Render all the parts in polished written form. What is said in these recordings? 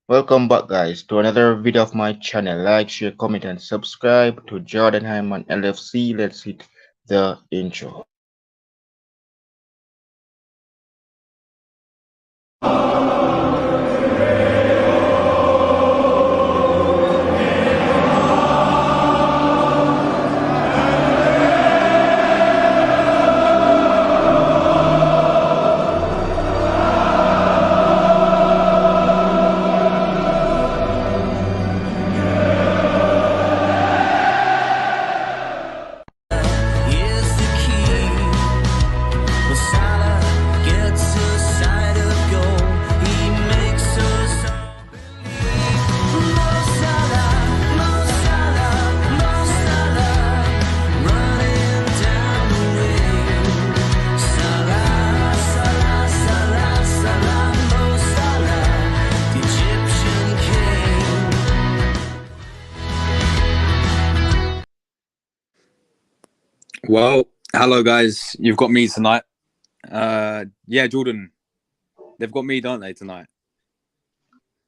Welcome back guys to another video of my channel. Like, share, comment and subscribe to Jordan Hyman LFC. Let's hit the intro. Here's the key. When Salah gets a sight of goal, he makes us all believe. Mo Salah, Mo Salah, Mo Salah, running down the wing. Salah, Salah, Salah, Salah, Mo Salah, the Egyptian king. Well, hello guys. You've got me tonight. Yeah, Jordan. They've got me, don't they, tonight?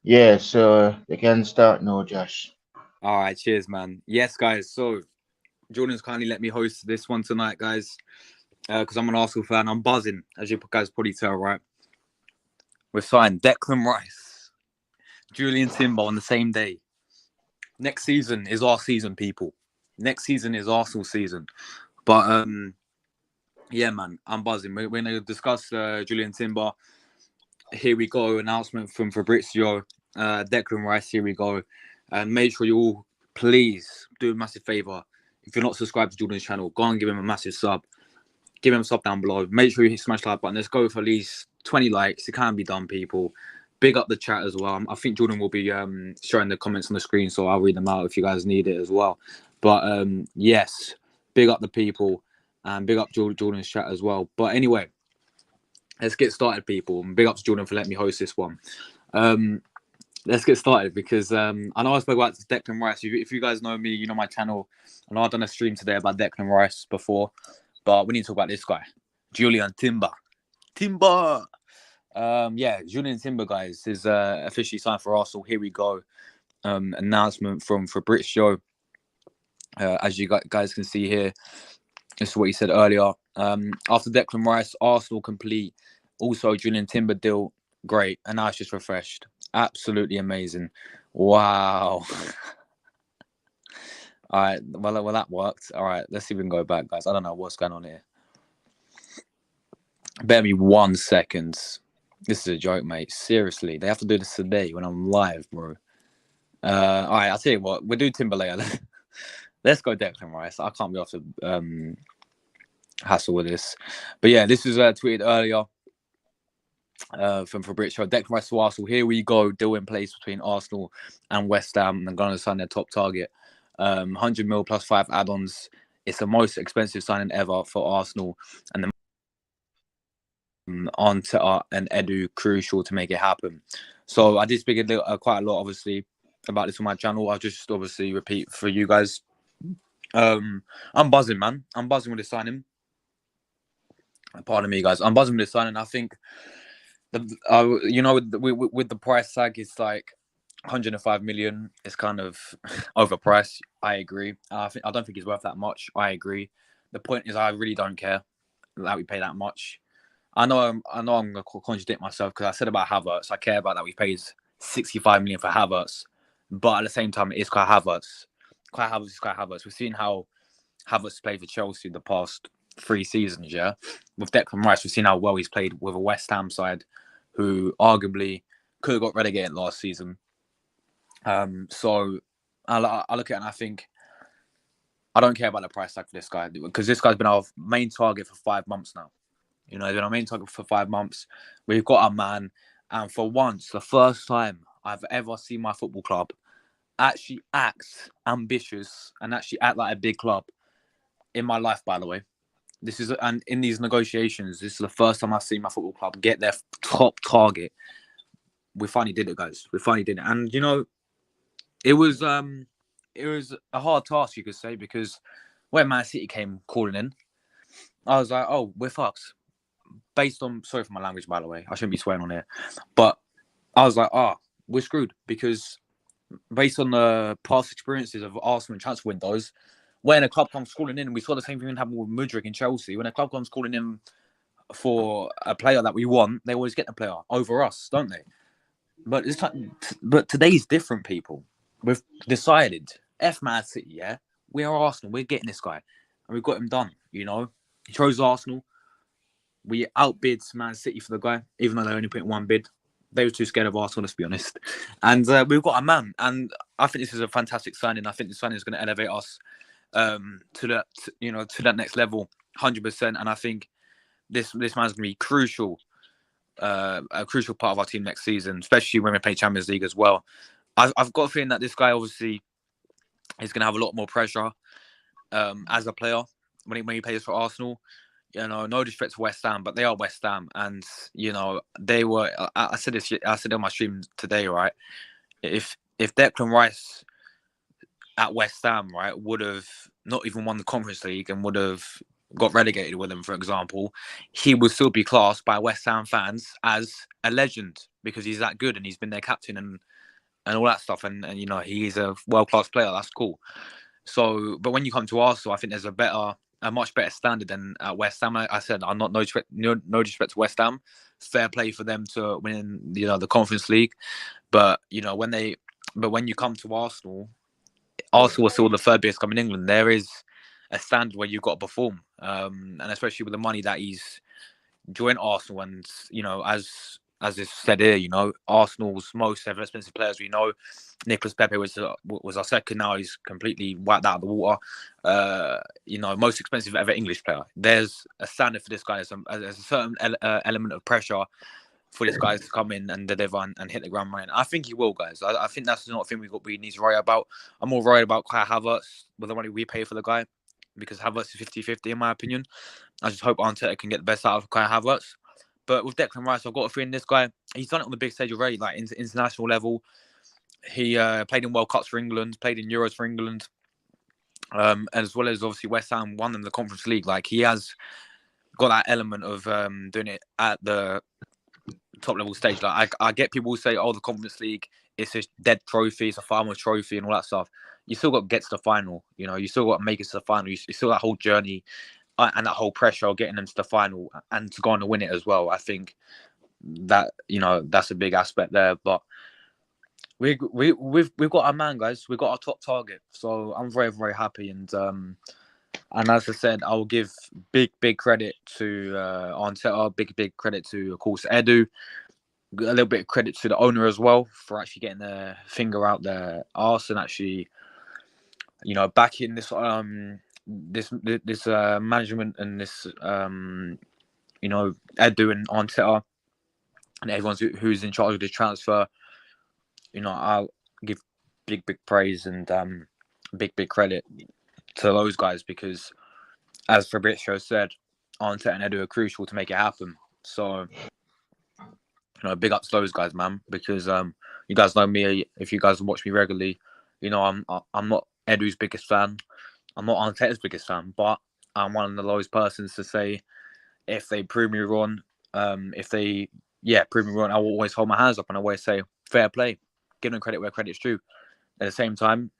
Yeah, so you can start now, Josh. All right, cheers, man. Yes, guys. So Jordan's kindly let me host this one tonight, guys. Because I'm an Arsenal fan. I'm buzzing, as you guys probably tell, right? We've signed Declan Rice, Julian Timber on the same day. Next season is our season, people. Next season is Arsenal season. But yeah, man, I'm buzzing. We're going to discuss Julian Timber. Here we go. Announcement from Fabrizio. Declan Rice. Here we go. And make sure you all, please, do a massive favor. If you're not subscribed to Jordan's channel, go and give him a massive sub. Give him a sub down below. Make sure you smash the like button. Let's go for at least 20 likes. It can be done, people. Big up the chat as well. I think Jordan will be showing the comments on the screen, so I'll read them out if you guys need it as well. But yes, big up the people and big up Jordan's chat as well. But anyway, let's get started, people. And big up to Jordan for letting me host this one. Let's get started because I know I spoke about Declan Rice. If you guys know me, you know my channel. I know I've done a stream today about Declan Rice before, but we need to talk about this guy, Julian Timber. Yeah, Julian Timber, guys, is officially signed for Arsenal. Here we go. Announcement from Fabrizio. As you guys can see here, this is what he said earlier. After Declan Rice, Arsenal complete. Also, Julian Timber deal, great. And now it's just refreshed. Absolutely amazing. Wow. All right. Well, that worked. All right. Let's see if we can go back, guys. I don't know what's going on here. Bear me 1 second. This is a joke, mate. Seriously. They have to do this today when I'm live, bro. All right. I'll tell you what. We'll do Timber later. Let's go Declan Rice. I can't be off the hassle with this. But yeah, this was tweeted earlier from Fabrizio. Declan Rice to Arsenal. Here we go. Deal in place between Arsenal and West Ham. And going to sign their top target. 100 mil plus 5 add-ons. It's the most expensive signing ever for Arsenal. And the on to and Edu crucial to make it happen. So I did speak quite a lot, obviously, about this on my channel. I'll just obviously repeat for you guys. I'm buzzing, man. I'm buzzing with the signing. Pardon me, guys. I'm buzzing with the signing. I think, with the price tag, it's like 105 million. It's kind of overpriced. I agree. I don't think it's worth that much. I agree. The point is, I really don't care that we pay that much. I know I'm going to contradict myself because I said about Havertz. I care about that we paid 65 million for Havertz, but at the same time, it is Kai Havertz. Kai Havertz is Kai Havertz. We've seen how Havertz played for Chelsea the past 3 seasons, yeah? With Declan Rice, we've seen how well he's played with a West Ham side who arguably could have got relegated last season. So I look at it and I think I don't care about the price tag for this guy because this guy's been our main target for 5 months now. You know, he's been our main target for 5 months. We've got our man. And for once, the first time I've ever seen my football club actually act ambitious and actually act like a big club in my life, by the way. And in these negotiations, this is the first time I've seen my football club get their top target. We finally did it, guys. We finally did it. And, you know, it was a hard task, you could say, because when Man City came calling in, I was like, oh, we're fucked. Based on, sorry for my language, by the way. I shouldn't be swearing on here. But I was like, we're screwed because based on the past experiences of Arsenal and transfer windows, when a club comes calling in, we saw the same thing happen with Mudryk in Chelsea. When a club comes calling in for a player that we want, they always get the player over us, don't they? But but today's different, people. We've decided, F Man City, yeah? We are Arsenal. We're getting this guy. And we've got him done, you know? He chose Arsenal. We outbid Man City for the guy, even though they only put in one bid. They were too scared of Arsenal, let's be honest. And we've got a man. And I think this is a fantastic signing. I think the signing is going to elevate us to that next level, 100%. And I think this man's going to be crucial, a crucial part of our team next season, especially when we play Champions League as well. I've got a feeling that this guy obviously is going to have a lot more pressure as a player when he plays for Arsenal. You know, no disrespect to West Ham, but they are West Ham, and you know they were. I said this. I said on my stream today, right? If Declan Rice at West Ham, right, would have not even won the Conference League and would have got relegated with them, for example, he would still be classed by West Ham fans as a legend because he's that good and he's been their captain and all that stuff. And you know, he's a world-class player. That's cool. So, but when you come to Arsenal, I think there's a much better standard than at West Ham. I said, I'm not no disrespect to West Ham. Fair play for them to win, you know, the Conference League. But you know, when you come to Arsenal are still the third biggest club in England. There is a standard where you've got to perform, and especially with the money that he's joined Arsenal, and you know, as is said here, you know, Arsenal's most ever expensive players. We know Nicolas Pepe was our second. Now he's completely wiped out of the water. You know, most expensive ever English player. There's a standard for this guy. There's a certain element of pressure for this guy to come in and deliver and hit the ground running. I think he will, guys. I think that's not a thing we need to worry about. I'm more worried about Kai Havertz with the money we pay for the guy because Havertz is 50-50 in my opinion. I just hope Arteta can get the best out of Kai Havertz. But with Declan Rice, I've got a feeling this guy, he's done it on the big stage already, like international level. He played in World Cups for England, played in Euros for England, as well as obviously West Ham won in the Conference League. Like he has got that element of doing it at the top level stage. Like I get people who say, "Oh, the Conference League, it's a dead trophy, it's a farmer's trophy, and all that stuff." You still got to get to the final. You know, you still got to make it to the final. You still that whole journey and that whole pressure of getting them to the final and to go on to win it as well. I think that, you know, that's a big aspect there. But we've got our man, guys. We've got our top target. So I'm very, very happy. And as I said, I will give big credit to Arteta, big credit to, of course, Edu. A little bit of credit to the owner as well for actually getting their finger out their arse and actually, you know, backing this this management and this you know, Edu and Arteta and everyone who's in charge of this transfer. You know, I'll give big praise and big credit to those guys because, as Fabrizio said, Arteta and Edu are crucial to make it happen. So, you know, big ups to those guys, man, because you guys know me. If you guys watch me regularly, you know I'm not Edu's biggest fan. I'm not Arteta's biggest fan, but I'm one of the lowest persons to say if they prove me wrong, if they prove me wrong, I will always hold my hands up and I always say fair play, give them credit where credit's due. At the same time,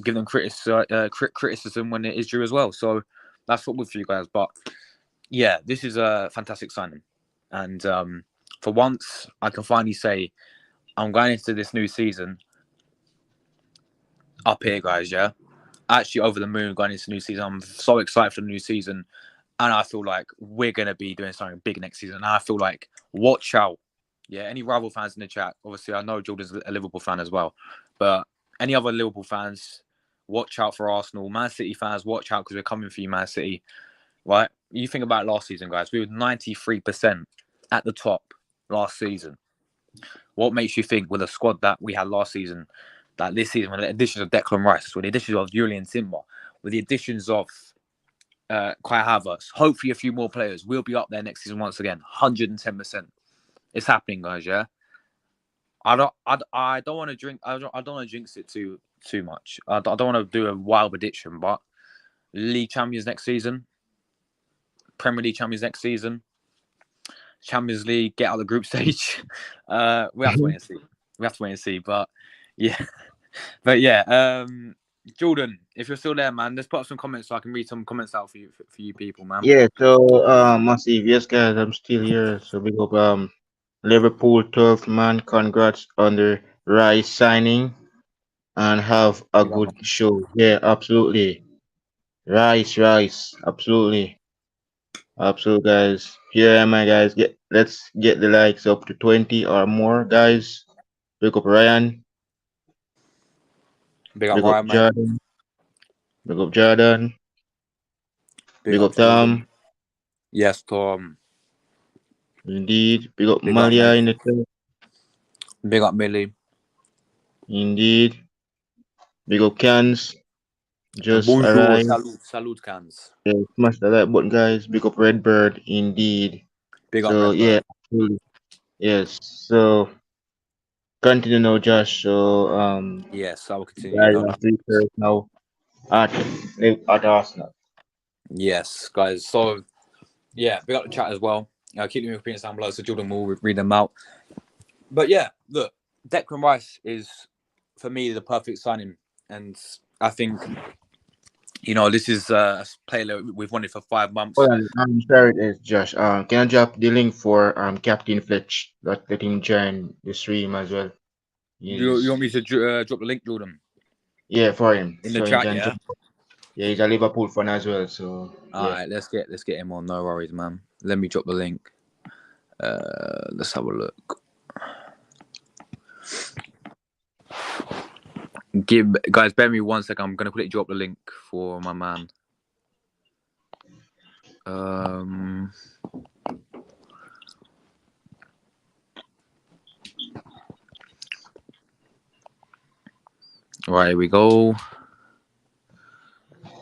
give them criticism when it is due as well. So that's football for you guys. But yeah, this is a fantastic signing, and for once, I can finally say I'm going into this new season up here, guys. Yeah, actually over the moon going into the new season. I'm so excited for the new season, and I feel like we're gonna be doing something big next season. And I feel like watch out. Yeah, any rival fans in the chat. Obviously, I know Jordan's a Liverpool fan as well, but any other Liverpool fans, watch out for Arsenal. Man City fans, watch out because we're coming for you, Man City. Right? You think about last season, guys. We were 93% at the top last season. What makes you think with the squad that we had last season, that this season, with the additions of Declan Rice, with the additions of Julian Timber, with the additions of Kai Havertz, hopefully a few more players, we'll be up there next season once again, 110%. It's happening, guys. Yeah, I don't want to drink. I don't want to jinx it too much. I don't want to do a wild prediction, but League champions next season, Premier League champions next season, Champions League, get out of the group stage. We have to wait and see. we have to wait and see. But yeah, but yeah. Jordan, if you're still there, man, let's put up some comments so I can read some comments out for you people, man. Yeah, so massive. Yes, guys, I'm still here. So big up Liverpool 12th man. Congrats on the Rice signing and have a Big up, good man. show. Yeah, absolutely. Rice, absolutely. Absolute guys. Here am I guys. Let's get the likes up to 20 or more, guys. Big up Ryan. Big up Big up Ryan, mate. Jordan. Big up Jordan. Big Big up up Jordan. Tom. Yes, Tom. Indeed. Big up Big up, Malia mate. in the chat. Big up Millie. Indeed. Big up Cans. Just Bonjour, arrived. salut, cans. Yeah, smash the like button, guys. Big up Redbird. Indeed. Big up So yeah, Redbird. absolutely. Yes. So continue now, Josh. So Yes, I will continue. guys No, are three players now at at Arsenal. yes, guys. So yeah, big up the chat as well. Keep them opinions down below so Jordan will read them out. But yeah, look, Declan Rice is for me the perfect signing, and I think this is a player that we've wanted for 5 months. Hold on, I'm sorry, it's Josh. Can I drop the link for Captain Fletch? Let him join the stream as well. You He's want me to drop the link, Jordan, yeah for him, in the so he chat? can Yeah. join. Yeah, he's a Liverpool fan as well. So All yeah. right, let's get him on. No worries, man. Let me drop the link. Let's have a look. Guys, bear me 1 second. I'm gonna quickly drop the link for my man. Right, here we go.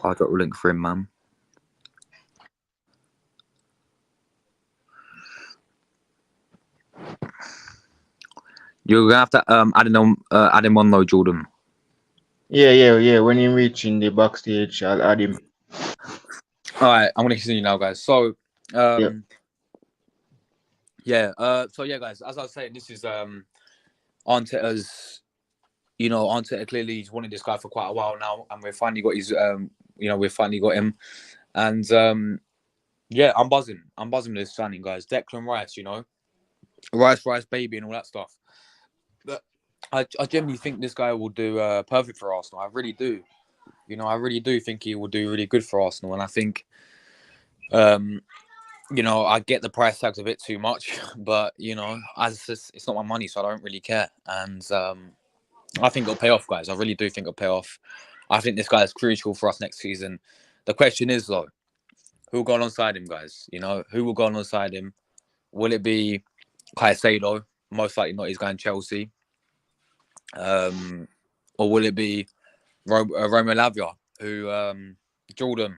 I'll drop the link for him, man. You're gonna have to add him on though, Jordan. Yeah. When he reach in the backstage, I'll add him. All right, I'm gonna continue now, guys. So, Yeah. So yeah, guys. As I was saying, this is Arteta's. Arteta clearly he's wanted this guy for quite a while now, and we've finally got his. We've finally got him, and yeah, I'm buzzing. I'm buzzing with this signing, guys. Declan Rice, Rice, baby, and all that stuff. But I genuinely think this guy will do perfect for Arsenal. I really do. I really do think he will do really good for Arsenal, and I think, I get the price tag's a bit too much, but it's not my money, so I don't really care. And I think it'll pay off, guys. I really do think it'll pay off. I think this guy is crucial for us next season. The question is, though, who will go alongside him, guys? Who will go alongside him? Will it be Caicedo? Most likely not. He's going Chelsea. Or will it be Romeo Lavia, who Jordan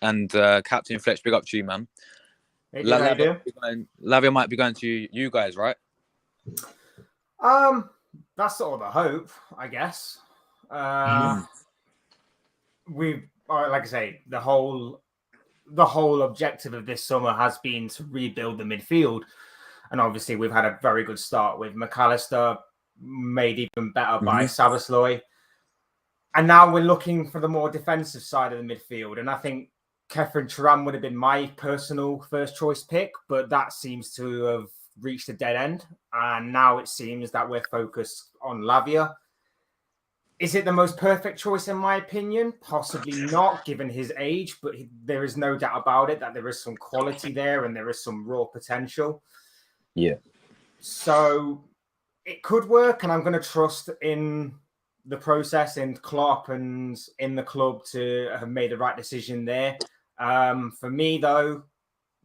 and Captain Fletch, big up to you, man. Hey, dude, how you doing? Lavia might be going to you guys, right? That's sort of the hope, I guess. We are, like I say, the whole objective of this summer has been to rebuild the midfield, and obviously we've had a very good start with McAllister, made even better by Sabasloy, and now we're looking for the more defensive side of the midfield. And I think Kefren Turan would have been my personal first choice pick, but that seems to have reached a dead end, and now it seems that we're focused on Lavia. Is it the most perfect choice in my opinion? Possibly not, given his age, but there is no doubt about it that there is some quality there and there is some raw potential. Yeah. So it could work, and I'm going to trust in the process, in Klopp and in the club to have made the right decision there. For me, though,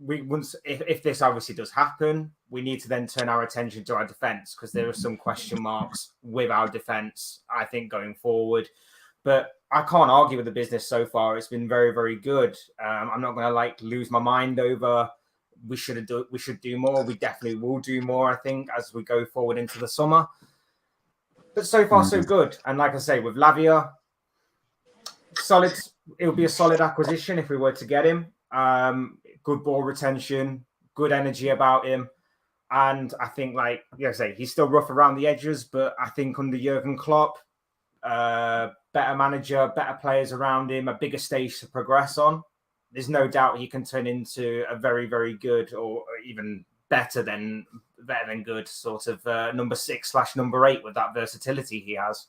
if this obviously does happen, we need to then turn our attention to our defense, because there are some question marks with our defense, I think, going forward. But I can't argue with the business so far. It's been very, very good. I'm not going to lose my mind over we should do more. We definitely will do more, I think, as we go forward into the summer. But so far, so good. And like I say, with Lavia, solid. It would be a solid acquisition if we were to get him. Good ball retention, good energy about him. And I think, like I say, he's still rough around the edges, but I think under Jurgen Klopp, better manager, better players around him, a bigger stage to progress on, there's no doubt he can turn into a very, very good, or even better than good sort of number 6/number 8 with that versatility he has.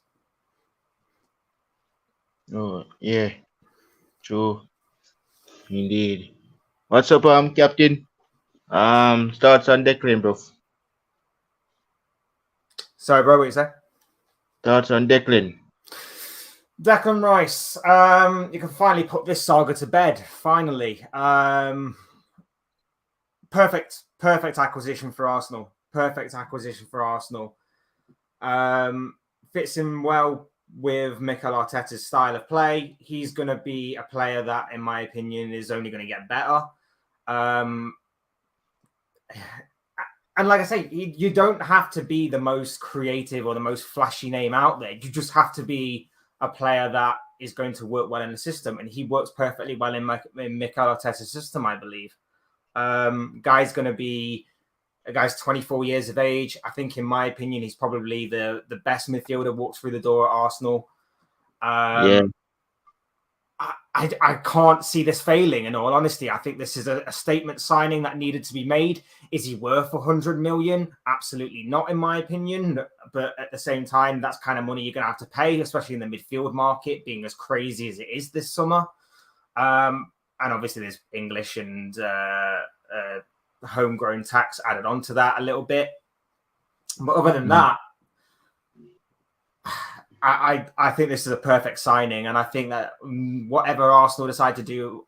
Oh, yeah, true, indeed. What's up, Captain? Thoughts on Declan, bro. Sorry, bro, what you say? Thoughts on Declan. Declan Rice. You can finally put this saga to bed. Finally. Perfect acquisition for Arsenal. Perfect acquisition for Arsenal. Fits in well with Mikel Arteta's style of play. He's going to be a player that, in my opinion, is only going to get better. And like I say, you don't have to be the most creative or the most flashy name out there. You just have to be a player that is going to work well in the system. And he works perfectly well in Mikel Arteta's system, I believe. Guy's 24 years of age. I think, in my opinion, he's probably the best midfielder walked through the door at Arsenal. Yeah. I can't see this failing, in all honesty. I think this is a statement signing that needed to be made. Is he worth 100 million? Absolutely not, in my opinion. But at the same time, that's kind of money you're going to have to pay, especially in the midfield market, being as crazy as it is this summer. And obviously there's English and homegrown tax added onto that a little bit. But other than that, I think this is a perfect signing, and I think that whatever Arsenal decide to do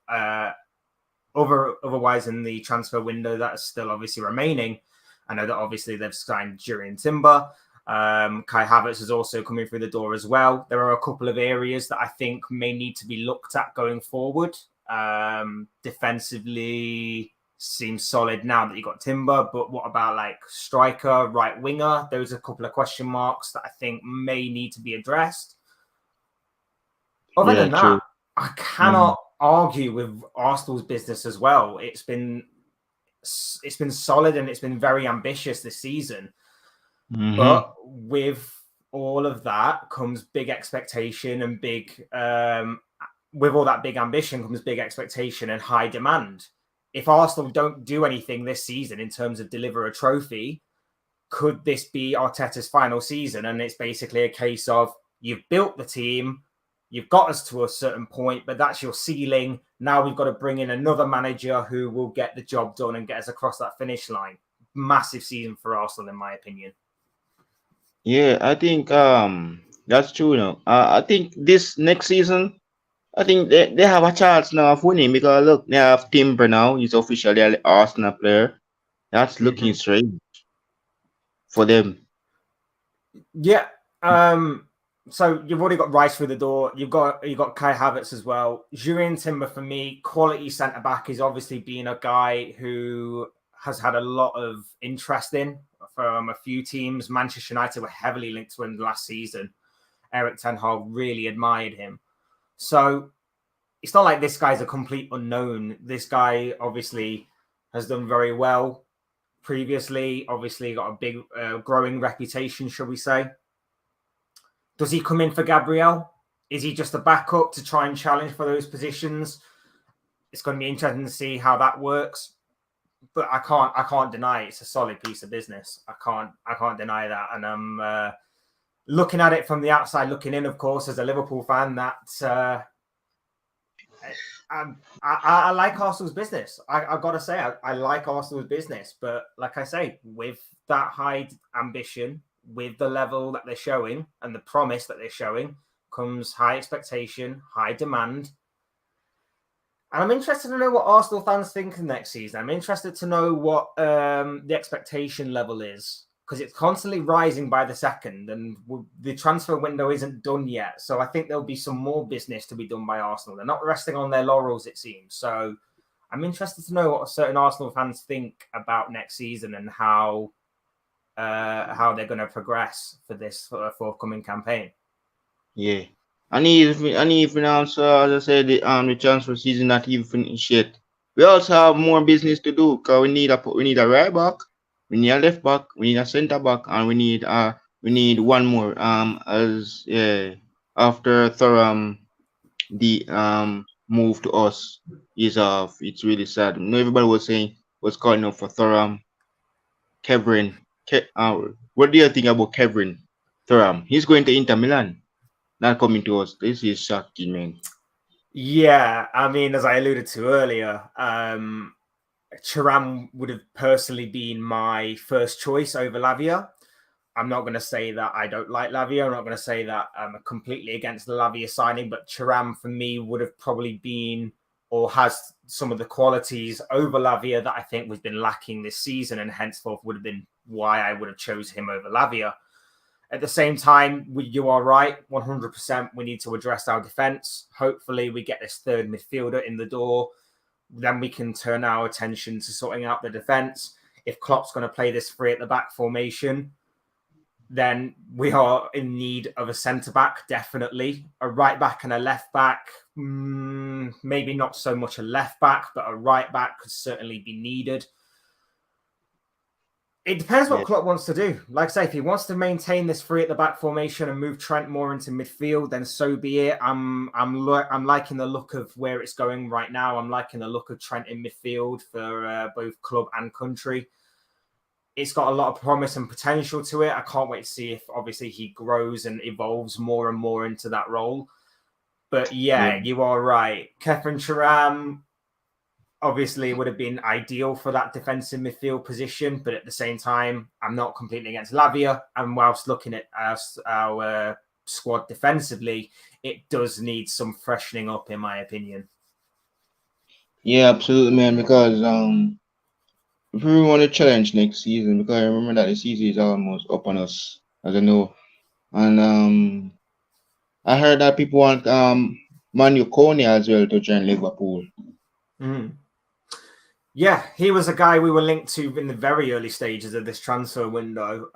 otherwise in the transfer window, that is still obviously remaining. I know that obviously they've signed Jurien Timber. Kai Havertz is also coming through the door as well. There are a couple of areas that I think may need to be looked at going forward. Defensively seems solid now that you got Timber, but what about like striker, right winger? Those are a couple of question marks that I think may need to be addressed. Other than that, true. I cannot argue with Arsenal's business as well. It's been solid and it's been very ambitious this season. But with all of that comes big expectation and with all that big ambition comes big expectation and high demand. If Arsenal don't do anything this season in terms of deliver a trophy, could this be Arteta's final season? And it's basically a case of, you've built the team, you've got us to a certain point, but that's your ceiling. Now we've got to bring in another manager who will get the job done and get us across that finish line. Massive season for Arsenal, in my opinion. Yeah, I think that's true. I think this next season, I think they have a chance now of winning, because look, they have Timber now. He's officially an Arsenal player. That's looking strange for them. Yeah. So you've already got Rice through the door. You've got Kai Havertz as well. Jurien Timber, for me, quality centre back, is obviously being a guy who has had a lot of interest in from a few teams. Manchester United were heavily linked to him last season. Erik ten Hag really admired him. So it's not like this guy's a complete unknown. This guy obviously has done very well previously. Obviously got a big growing reputation, shall we say. Does he come in for Gabriel? Is he just a backup to try and challenge for those positions? It's going to be interesting to see how that works. But I can't deny it's a solid piece of business. I can't deny that. And I'm looking at it from the outside, looking in, of course, as a Liverpool fan, that I like Arsenal's business. I've got to say, I like Arsenal's business. But like I say, with that high ambition, with the level that they're showing and the promise that they're showing, comes high expectation, high demand. And I'm interested to know what Arsenal fans think next season. I'm interested to know what the expectation level is, because it's constantly rising by the second, and the transfer window isn't done yet. So I think there'll be some more business to be done by Arsenal. They're not resting on their laurels, it seems. So I'm interested to know what certain Arsenal fans think about next season and how they're going to progress for this forthcoming campaign. Yeah. And even also, as I said, the transfer season not even finished yet. We also have more business to do, because we need a right back. We need a left back, we need a centre back, and we need one more. As after Thuram the move to us is off. It's really sad. You know, everybody was calling up for Thuram, Kevin. What do you think about Kevin Thuram? He's going to Inter Milan, not coming to us. This is shocking, man. Yeah, I mean, as I alluded to earlier, Thuram would have personally been my first choice over Lavia. I'm not going to say that I don't like Lavia. I'm not going to say that I'm completely against the Lavia signing, but Thuram for me would have probably been or has some of the qualities over Lavia that I think has been lacking this season, and henceforth would have been why I would have chose him over Lavia. At the same time, you are right, 100%. We need to address our defence. Hopefully, we get this third midfielder in the door. Then we can turn our attention to sorting out the defence. If Klopp's going to play this three at the back formation, then we are in need of a centre back, definitely. A right back and a left back. Maybe not so much a left back, but a right back could certainly be needed. It depends what Klopp wants to do. Like I say, if he wants to maintain this three at the back formation and move Trent more into midfield, then so be it. I'm liking the look of where it's going right now. I'm liking the look of Trent in midfield for both club and country. It's got a lot of promise and potential to it. I can't wait to see if obviously he grows and evolves more and more into that role. But yeah. You are right. Kefren Thuram obviously would have been ideal for that defensive midfield position, but at the same time, I'm not completely against Lavia. And whilst looking at our squad defensively, it does need some freshening up, in my opinion. Yeah, absolutely, man. Because if we want to challenge next season, because I remember that the season is almost up on us, as I know, and I heard that people want Manu Kone as well to join Liverpool. Yeah, he was a guy we were linked to in the very early stages of this transfer window.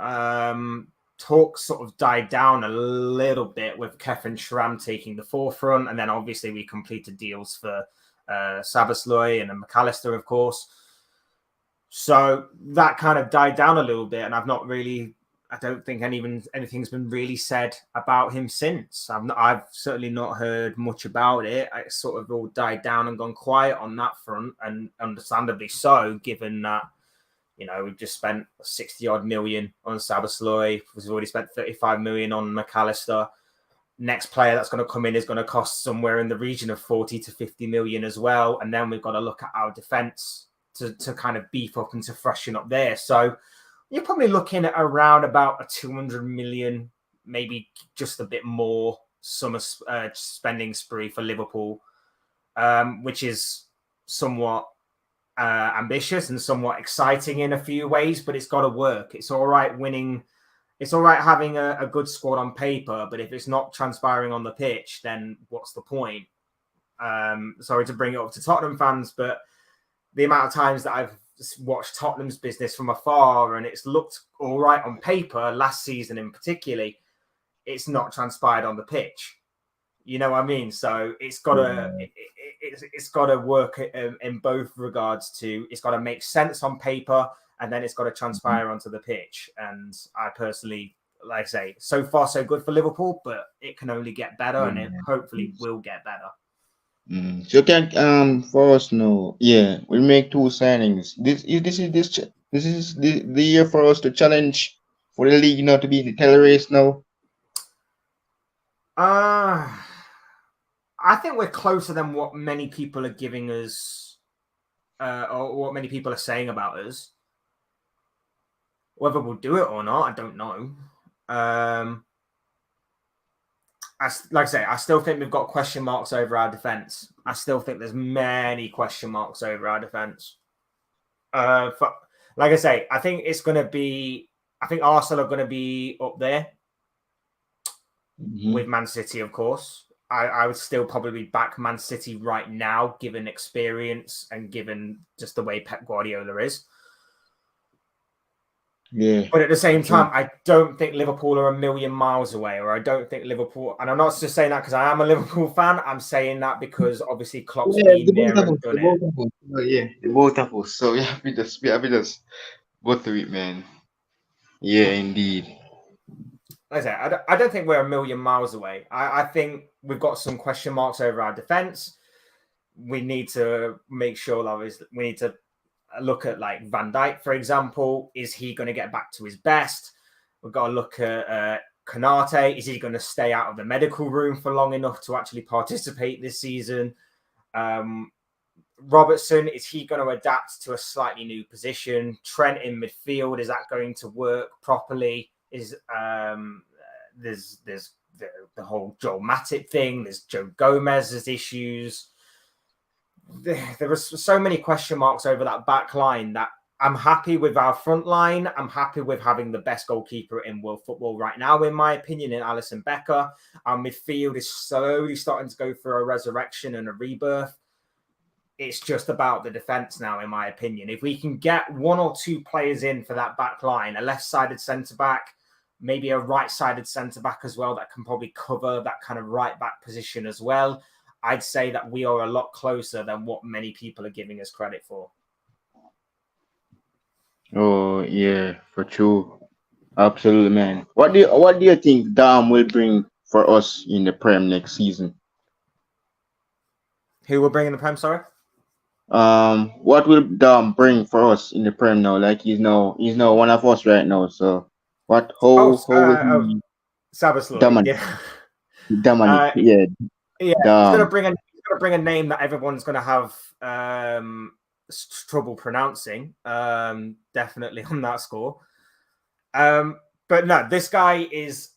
Talks sort of died down a little bit with Kefren Thuram taking the forefront, and then obviously we completed deals for Sabasloy and McAllister, of course. So that kind of died down a little bit, and I don't think anything's been really said about him since. I've certainly not heard much about it. It sort of all died down and gone quiet on that front, and understandably so, given that, we've just spent 60 odd million on Sabasloy. We've already spent 35 million on McAllister. Next player that's going to come in is going to cost somewhere in the region of 40 to 50 million as well. And then we've got to look at our defense to kind of beef up and to freshen up there. So you're probably looking at around about a 200 million, maybe just a bit more summer spending spree for Liverpool, which is somewhat ambitious and somewhat exciting in a few ways, but it's got to work. It's all right winning. It's all right having a good squad on paper, but if it's not transpiring on the pitch, then what's the point? Sorry to bring it up to Tottenham fans, but the amount of times that I've watched Tottenham's business from afar and it's looked all right on paper last season in particularly, it's not transpired on the pitch. You know what I mean? So it's got to work in both regards. It's got to make sense on paper, and then it's got to transpire onto the pitch. And I personally, like I say, so far so good for Liverpool, but it can only get better, and it hopefully will get better. So can for us now, we make two signings. This is the year for us to challenge for the league now to be in the title race now. I think we're closer than what many people are giving us, or what many people are saying about us. Whether we'll do it or not, I don't know. Like I say, I still think we've got question marks over our defense. I still think there's many question marks over our defense. Like I say, I think it's going to be. I think Arsenal are going to be up there with Man City, of course. I would still probably back Man City right now, given experience and given just the way Pep Guardiola is. Yeah. But at the same time, I don't think Liverpool are a million miles away, or I don't think Liverpool, and I'm not just saying that because I am a Liverpool fan. I'm saying that because obviously Klopp's been there and done it. The both of us. So we have to just Go through it, man. Yeah, indeed. Like I say, I don't think we're a million miles away. I think we've got some question marks over our defense. We need to make sure that we need to look at like Van Dijk, for example. Is he going to get back to his best? We've got to look at Kanate. Is he going to stay out of the medical room for long enough to actually participate this season? Robertson, is he going to adapt to a slightly new position? Trent in midfield, is that going to work properly? Is there's the whole Joel Matip thing. There's Joe Gomez's issues. There are so many question marks over that back line that I'm happy with our front line. I'm happy with having the best goalkeeper in world football right now, in my opinion, in Alisson Becker. Our midfield is slowly starting to go through a resurrection and a rebirth. It's just about the defense now, in my opinion. If we can get one or two players in for that back line, a left-sided centre-back, maybe a right-sided centre-back as well, that can probably cover that kind of right-back position as well, I'd say that we are a lot closer than what many people are giving us credit for. Oh yeah, for true. Absolutely, man. What do you think Dam will bring for us in the Prem next season? Who will bring in the Prem, sorry? What will Dam bring for us in the Prem now? Like he's now one of us right now. So what? How will he Sabasloi, dominate? yeah. Dominate? Yeah, Yeah, he's Dam. going to bring a name that everyone's going to have trouble pronouncing. Definitely on that score. But no, this guy is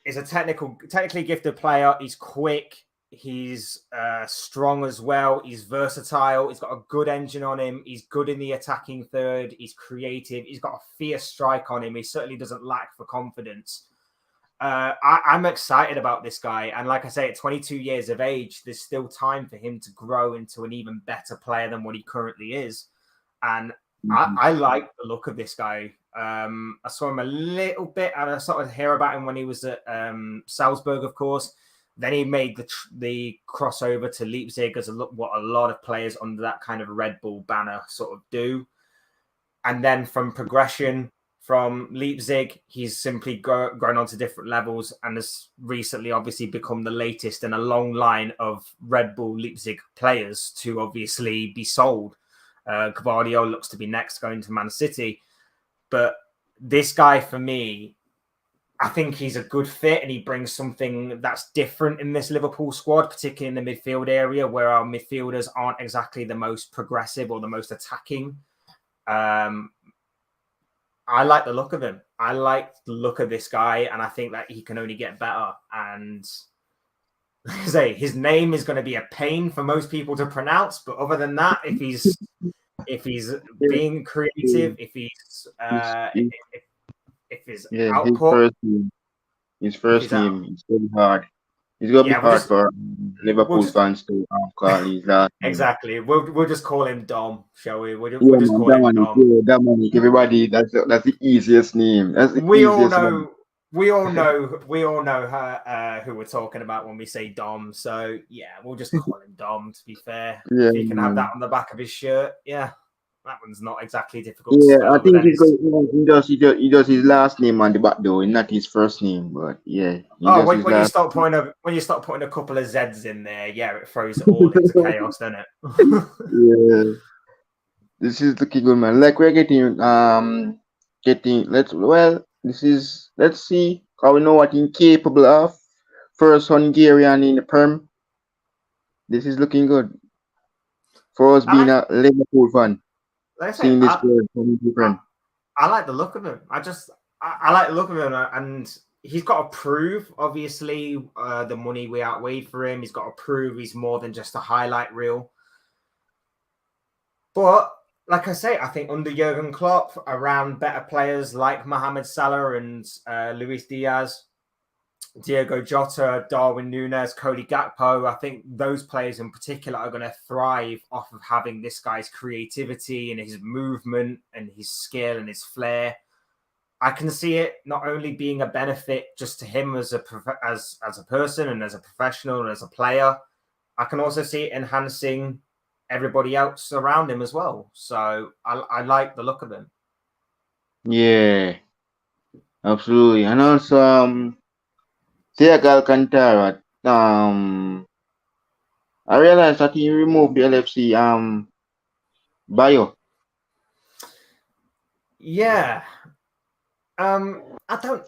a technically gifted player. He's quick. He's strong as well. He's versatile. He's got a good engine on him. He's good in the attacking third. He's creative. He's got a fierce strike on him. He certainly doesn't lack for confidence. I'm excited about this guy. And like I say, at 22 years of age, there's still time for him to grow into an even better player than what he currently is. And I like the look of this guy. I saw him a little bit, and I started to hear about him when he was at Salzburg, of course. Then he made the crossover to Leipzig, as what a lot of players under that kind of Red Bull banner sort of do. And then from progression from Leipzig, he's simply grown on to different levels and has recently obviously become the latest in a long line of Red Bull Leipzig players to obviously be sold. Gvardiol looks to be next going to Man City. But this guy, for me, I think he's a good fit and he brings something that's different in this Liverpool squad, particularly in the midfield area where our midfielders aren't exactly the most progressive or the most attacking. I like the look of him. I like the look of this guy, and I think that he can only get better. And like I say, his name is going to be a pain for most people to pronounce, but other than that, if he's being creative, if his output, his first name is very hard. It's gonna be hard for Liverpool fans to call his last name. Exactly. We'll just call him Dom, shall we? We'll just call him Dom. Dominic. Everybody, that's the easiest name. We all know who we're talking about when we say Dom. So yeah, we'll just call him Dom. To be fair, if he can have that on the back of his shirt, yeah, that one's not exactly difficult. Yeah, I think he does his last name on the back door, not his first name. But yeah, when you start putting a couple of Z's in there, yeah, it throws it all into chaos, doesn't it? Yeah, this is looking good, man. Like we're let's see how we know what he's capable of. First Hungarian in the Prem. This is looking good for us being a Liverpool fan. Seeing this player from different. I like the look of him. I like the look of him, and he's got to prove. Obviously, the money we outweighed for him. He's got to prove he's more than just a highlight reel. But like I say, I think under Jurgen Klopp, around better players like Mohamed Salah and Luis Diaz, Diego Jota, Darwin Núñez, Cody Gakpo, I think those players in particular are going to thrive off of having this guy's creativity and his movement and his skill and his flair. I can see it not only being a benefit just to him as a person and as a professional and as a player, I can also see it enhancing everybody else around him as well. So I like the look of him. Yeah, absolutely. And also, Thiago Alcantara. I realized that he removed the LFC bio. Yeah. I don't.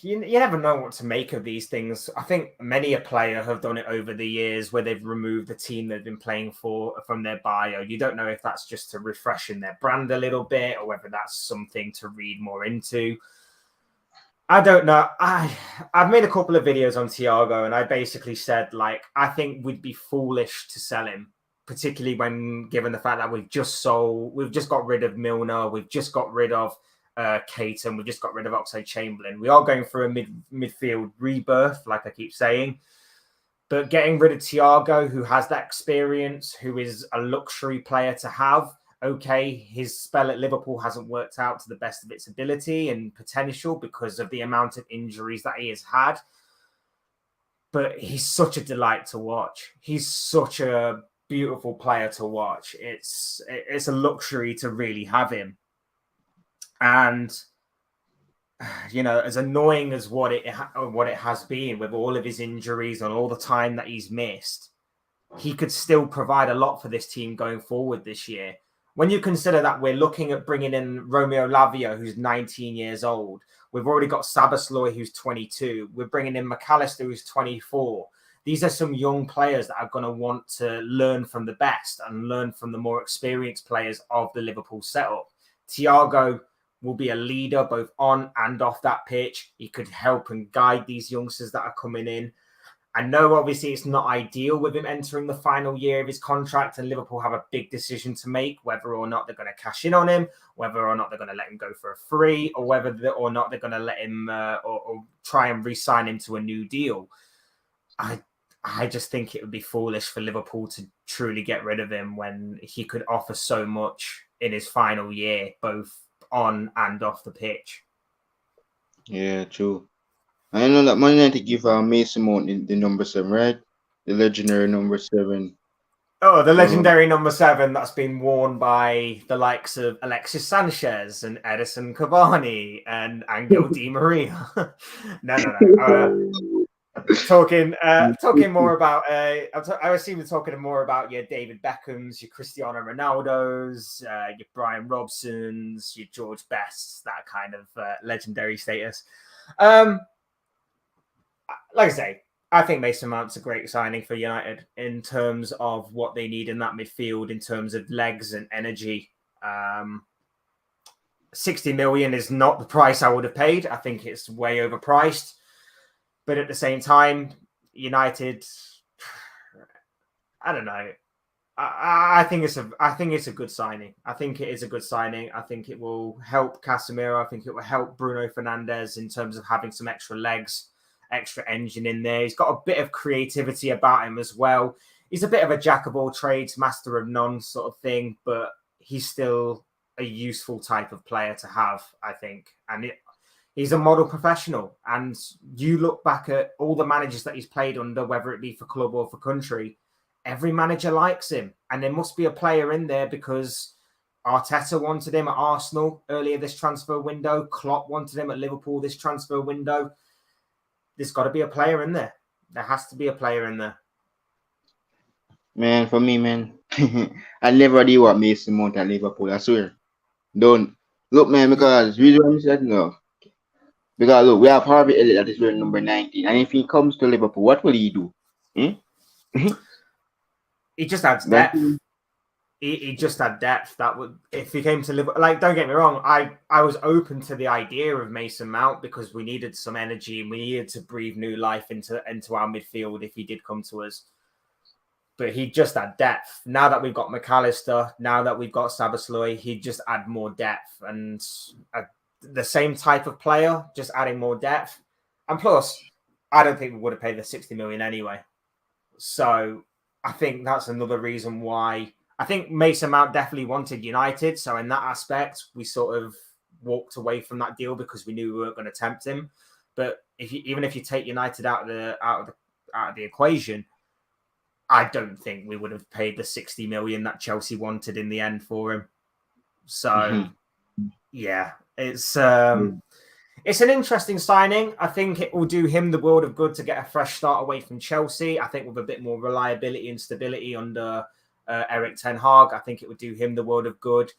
You never know what to make of these things. I think many a player have done it over the years where they've removed the team they've been playing for from their bio. You don't know if that's just to refreshen their brand a little bit or whether that's something to read more into. I don't know. I've made a couple of videos on Thiago, and I basically said like I think we'd be foolish to sell him, particularly when given the fact that we've just got rid of Milner, we've just got rid of Caton, we've just got rid of Oxlade Chamberlain. We are going through a midfield rebirth, like I keep saying. But getting rid of Thiago, who has that experience, who is a luxury player to have, okay, his spell at Liverpool hasn't worked out to the best of its ability and potential because of the amount of injuries that he has had. But he's such a delight to watch. He's such a beautiful player to watch. It's a luxury to really have him. And as annoying as what it has been with all of his injuries and all the time that he's missed, he could still provide a lot for this team going forward this year. When you consider that we're looking at bringing in Romeo Lavia, who's 19 years old, we've already got Sabasloy, who's 22. We're bringing in McAllister, who's 24. These are some young players that are going to want to learn from the best and learn from the more experienced players of the Liverpool setup. Thiago will be a leader both on and off that pitch. He could help and guide these youngsters that are coming in. I know, obviously, it's not ideal with him entering the final year of his contract, and Liverpool have a big decision to make, whether or not they're going to cash in on him, whether or not they're going to let him go for a free, or whether or not they're going to let him or try and re-sign him to a new deal. I just think it would be foolish for Liverpool to truly get rid of him when he could offer so much in his final year, both on and off the pitch. Yeah, true. I know that Man United give Mason Mount the number 7, right? The legendary number 7. Oh, the So legendary number 7 that's been worn by the likes of Alexis Sanchez and Edison Cavani and Angel Di Maria. No. Talking more about. I assume we're talking more about your David Beckhams, your Cristiano Ronaldos, your Brian Robsons, your George Bests, that kind of legendary status. Like I say, I think Mason Mount's a great signing for United in terms of what they need in that midfield, in terms of legs and energy. 60 million is not the price I would have paid. I think it's way overpriced. But at the same time, United, I don't know. I think it's a good signing. I think it is a good signing. I think it will help Casemiro. I think it will help Bruno Fernandes in terms of having some extra legs, extra engine in there. He's got a bit of creativity about him as well. He's a bit of a jack of all trades, master of none sort of thing, but he's still a useful type of player to have, I think. And he's a model professional. And you look back at all the managers that he's played under, whether it be for club or for country, every manager likes him. And there must be a player in there because Arteta wanted him at Arsenal earlier this transfer window. Klopp wanted him at Liverpool this transfer window. There's got to be a player in there. There has to be a player in there. man, for me, man, I never did what Mason Mount at Liverpool. I swear. Don't look, man, because reason why I said no. Because look, we have Harvey Elliott that is wearing number 19, and if he comes to Liverpool, what will he do? He just adds That depth. He just had depth. That would, if he came to Liverpool, like, don't get me wrong, I was open to the idea of Mason Mount because we needed some energy and we needed to breathe new life into our midfield if he did come to us. But he just had depth. Now that we've got McAllister, now that we've got Sabasloy, he'd just add more depth and the same type of player, just adding more depth. And plus, I don't think we would have paid the 60 million anyway. So I think that's another reason why. I think Mason Mount definitely wanted United. So in that aspect, we sort of walked away from that deal because we knew we weren't going to tempt him. But even if you take United out of the equation, I don't think we would have paid the 60 million that Chelsea wanted in the end for him. So, yeah, It's an interesting signing. I think it will do him the world of good to get a fresh start away from Chelsea. I think with a bit more reliability and stability under Eric Ten Hag, I think it would do him the world of good.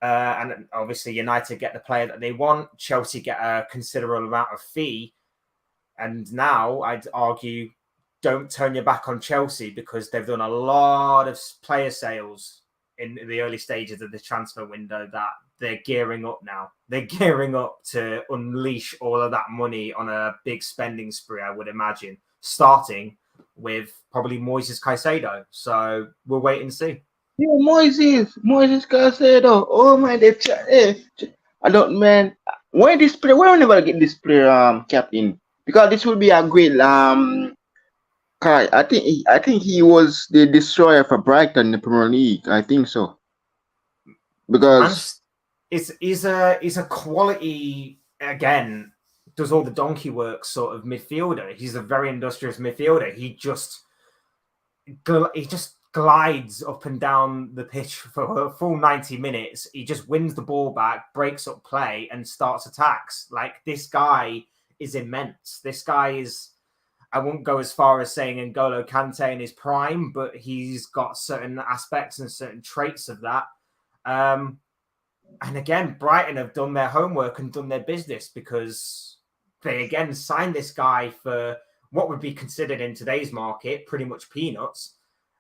And obviously, United get the player that they want. Chelsea get a considerable amount of fee. And now I'd argue, don't turn your back on Chelsea because they've done a lot of player sales in the early stages of the transfer window that they're gearing up now. They're gearing up to unleash all of that money on a big spending spree, I would imagine, starting with probably Moises Caicedo. So we'll wait and see. Yeah, Moises Caicedo. Oh my, I don't man. Why this player? Why we never get this player captain? Because this would be a great Kai. I think he was the destroyer for Brighton in the Premier League. I think so. Because he's a quality, again, does all the donkey work sort of midfielder. He's a very industrious midfielder. He just glides up and down the pitch for a full 90 minutes. He just wins the ball back, breaks up play, and starts attacks. Like, this guy is immense. This guy is, I won't go as far as saying N'Golo Kante in his prime, but he's got certain aspects and certain traits of that. And again, Brighton have done their homework and done their business because they again signed this guy for what would be considered in today's market pretty much peanuts.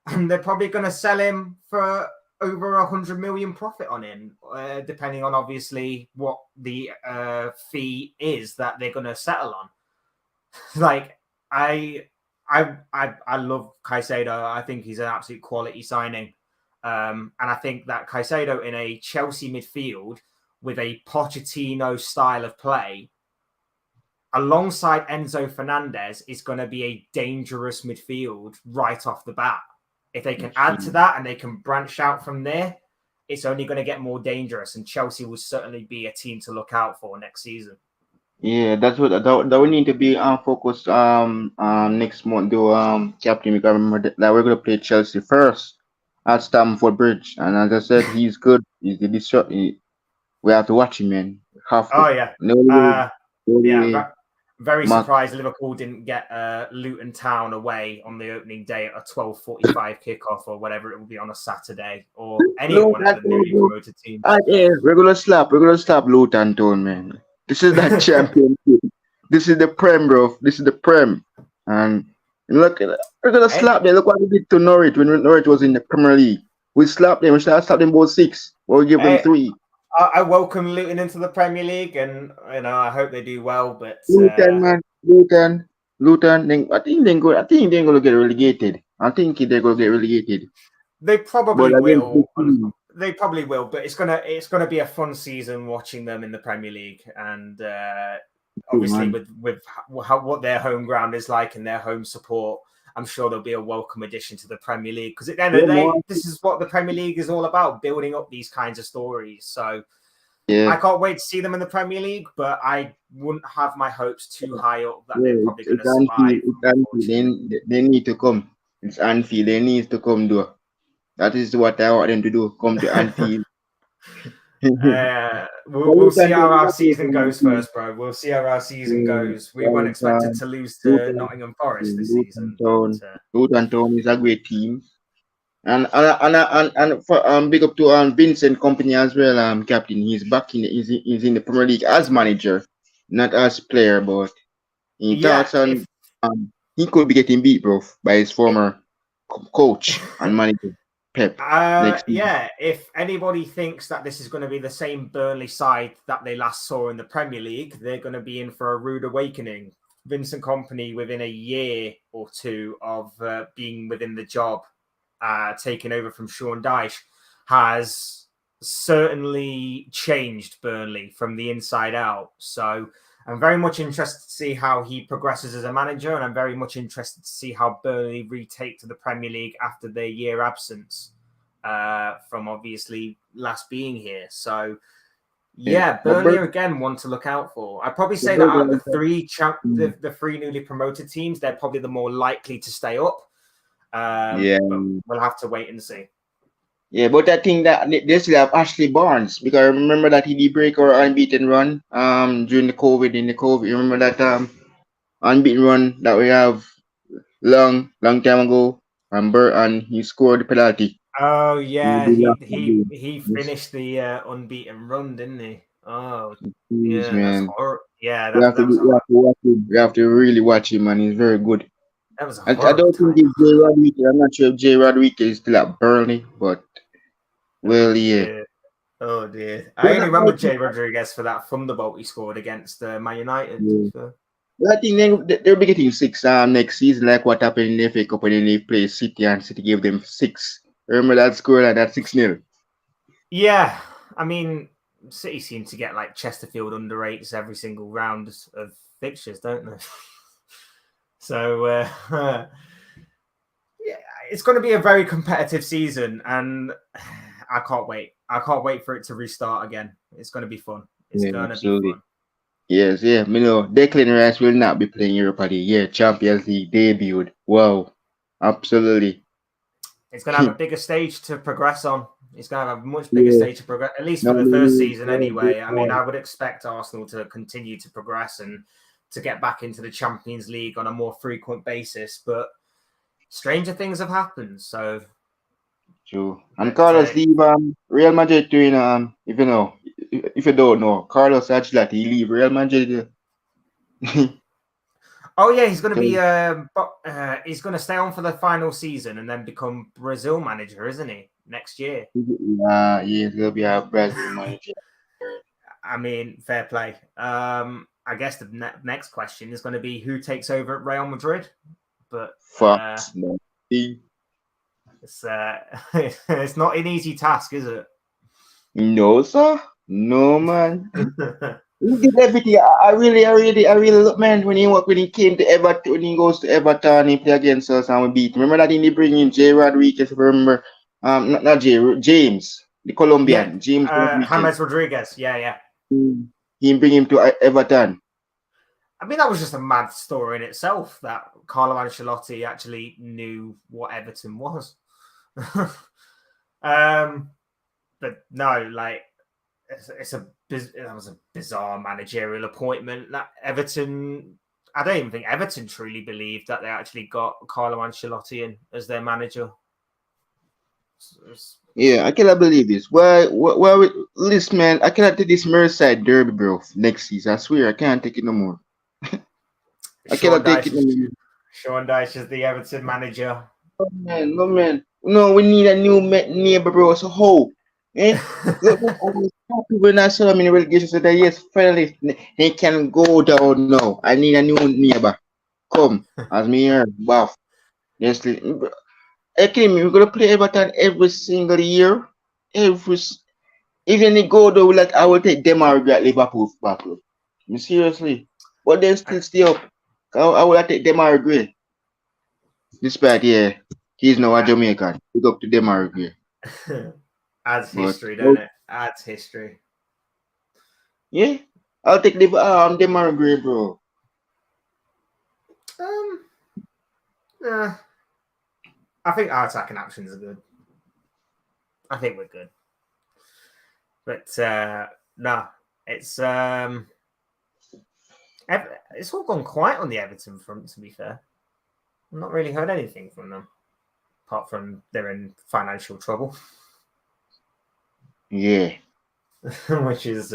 And they're probably going to sell him for over 100 million profit on him, depending on obviously what the fee is that they're going to settle on. Like, I love Caicedo. I think he's an absolute quality signing. And I think that Caicedo in a Chelsea midfield with a Pochettino style of play, alongside Enzo Fernandez, is going to be a dangerous midfield right off the bat. If they can add to that and they can branch out from there, it's only going to get more dangerous. And Chelsea will certainly be a team to look out for next season. yeah, that's what that we need to be focused next month though captain, because remember that we're gonna play Chelsea first at Stamford Bridge, and as I said, he's good. He's the we have to watch him, man. Have to. Oh yeah, No way. very surprised Liverpool didn't get Luton Town away on the opening day at a 12:45 kickoff or whatever it will be on a Saturday, or any one of the newly promoted teams. We're gonna slap Luton Town, man. This is that championship. This is the Prem, bro. This is the Prem. And look, we're gonna slap them. Look what we did to Norwich when Norwich was in the Premier League. We slapped them. We slapped them both 6. We'll give them 3. I welcome Luton into the Premier League, and I hope they do well. But Luton, man, Luton. I think they're gonna get relegated. They probably will. They probably will, but it's gonna be a fun season watching them in the Premier League, and obviously with what their home ground is like and their home support, I'm sure there'll be a welcome addition to the Premier League, because at the end of the day, this is what the Premier League is all about, building up these kinds of stories. So I can't wait to see them in the Premier League, but I wouldn't have my hopes too high up that they're probably going to survive. They need to come. It's Anfield. They need to come do. That is what I want them to do. Come to Anfield. We'll see how our season goes first, bro. We'll see how our season goes. We weren't expected to lose to Nottingham Forest this season. Luton Town is a great team, and for big up to Vincent Company as well. Captain, he's back he's in the Premier League as manager, not as player, but he thoughts on he could be getting beat, bro, by his former coach and manager. Pep. If anybody thinks that this is going to be the same Burnley side that they last saw in the Premier League, they're going to be in for a rude awakening. Vincent Kompany, within a year or two of being within the job, taking over from Sean Dyche, has certainly changed Burnley from the inside out. So I'm very much interested to see how he progresses as a manager, and I'm very much interested to see how Burnley retake to the Premier League after their year absence from obviously last being here. So, Burnley are again one to look out for. I'd probably say that out of the 3 newly promoted teams, they're probably the more likely to stay up. But we'll have to wait and see. Yeah, but I think that they still have Ashley Barnes because I remember that he did break our unbeaten run during the COVID in the COVID. You remember that unbeaten run that we have long time ago and he scored the penalty. Oh In yeah, the last game. he Yes, finished the unbeaten run, didn't he? Oh please, yeah, that's man. horrible. Yeah, You have to that was a you have to watch him. You have to really watch him, and he's very good. I horrible don't think time. it's Jay Rodriguez. I'm not sure if Jay Rodriguez is still at Burnley, but Oh well, yeah. dear. Oh dear. I But only I remember think, Jay Rodriguez for that thunderbolt he scored against Man United. To be yeah. fair. But I think they'll be getting six next season, like what happened in the FA Cup when they played City and City gave them six. Remember that score like that 6-0? Yeah, I mean, City seem to get like Chesterfield under eights every single round of fixtures, don't they? So yeah, it's going to be a very competitive season, and I can't wait. I can't wait for it to restart again. It's going to be fun. It's Yeah, going to be absolutely. fun. Yes, yeah. You know, Declan Rice will not be playing Europa League. Yeah, Champions League debuted. Wow. Absolutely. It's going to have a bigger stage to progress on. It's going to have a much bigger Yeah. stage to progress, at least No, for the no, first no, season no, anyway. I mean, no. I would expect Arsenal to continue to progress and to get back into the Champions League on a more frequent basis, but stranger things have happened. So, True. And but Carlos leave Real Madrid doing if you know if you don't know, Carlos Ancelotti leave Real Madrid. oh yeah, he's going to be So, he's going to stay on for the final season and then become Brazil manager, isn't he? Next year. yeah, he'll be a Brazil manager. I mean, fair play. I guess the next question is going to be who takes over at Real Madrid, but Facts, man. it's it's not an easy task, is it? No, sir. No, man. He did everything. I really look, man. When he came to Everton, when he goes to Everton, he play against us and we beat. Remember that he bring in Jay Rodriguez. Remember, not Jay, James, the Yeah, Colombian, James Rodriguez. James Rodriguez. Yeah, yeah. He bring him to Everton. I mean, that was just a mad story in itself that Carlo Ancelotti actually knew what Everton was. But no, like that was a bizarre managerial appointment. That Everton, I don't even think Everton truly believed that they actually got Carlo Ancelotti in as their manager. Yeah, I cannot believe this. Listen, man, I cannot take this Merseyside derby, bro, next season. I swear, I can't take it no more. I cannot take it no more. Sean Dyche is the Everton manager. Oh, man, no, man. No, we need a new neighbor, bro. So, how? Eh? Look, when I saw him in the relegation, said that yes, finally, he can go down now. I need a new neighbor. Come, as me here, buff. Yes, okay, we're gonna play Everton every single year. Even they go though, like I will take them out at Liverpool back. Look. Seriously. But then still stay up. I will take them out agree. Despite yeah, he's now a Jamaican. Look up to them out agree. Adds But history, don't it? Adds history. yeah, I'll take them out agree, bro. Yeah. I think our attacking options are good. I think we're good. But no, it's all gone quiet on the Everton front, to be fair. I've not really heard anything from them, apart from they're in financial trouble. Yeah. Which is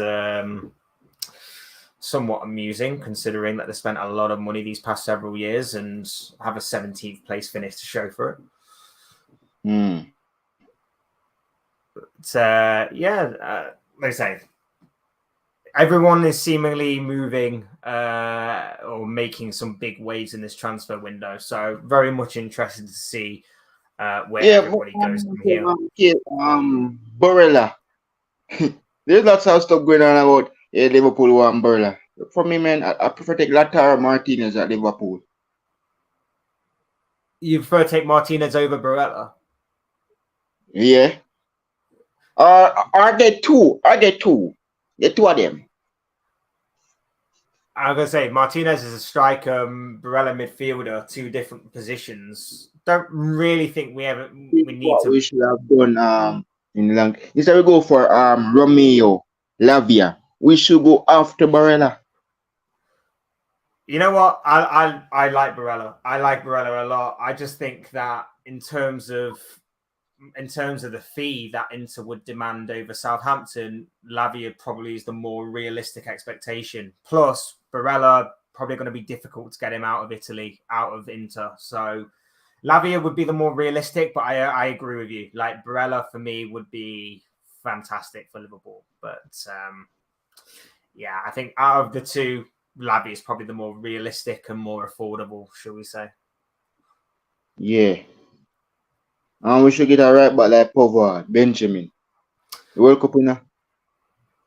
somewhat amusing, considering that they spent a lot of money these past several years and have a 17th place finish to show for it. But like I say, everyone is seemingly moving or making some big waves in this transfer window. So very much interested to see where everybody goes from here. Barella. There's lots of stuff going on about Liverpool want Barella. For me, man, I prefer take Lautaro Martinez at Liverpool. You prefer to take Martinez over Barella? Yeah. Are there two? Are there two? The two of them. I'm gonna say Martinez is a striker, Barella midfielder, two different positions. Don't really think we need What to. we should have done in long instead we go for Romeo Lavia. We should go after Barella. You know what? I like Barella. I like Barella a lot. I just think that in terms of the fee that Inter would demand over Southampton, Lavia probably is the more realistic expectation. Plus, Barella probably going to be difficult to get him out of Italy, out of Inter. So Lavia would be the more realistic, but I agree with you. Like Barella for me would be fantastic for Liverpool, but yeah, I think out of the two, Lavia is probably the more realistic and more affordable, shall we say? Yeah. And we should get a right back like Pavard, Benjamin. The World Cup winner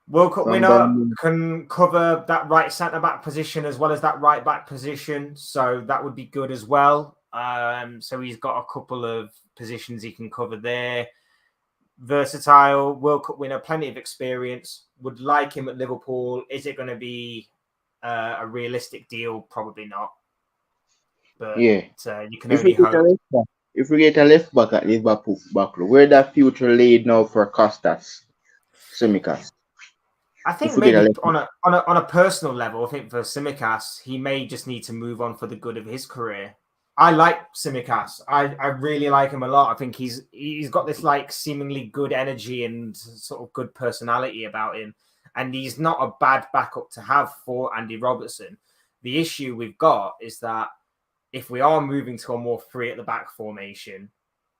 World Cup from winner Bayern. can cover that right centre back position as well as that right back position, so that would be good as well. So he's got a couple of positions he can cover there. Versatile, World Cup winner, plenty of experience. Would like him at Liverpool. Is it going to be a realistic deal? Probably not. But Yeah. you can If we only get a hope. left back, if we get a left back at Liverpool back row, where that future laid now for Costas, Simicas. I If think we get a maybe left back. on a personal level, I think for Simicas, he may just need to move on for the good of his career. I like Simicas. I really like him a lot. I think he's got this like seemingly good energy and sort of good personality about him, and he's not a bad backup to have for Andy Robertson. The issue we've got is that if we are moving to a more three at the back formation,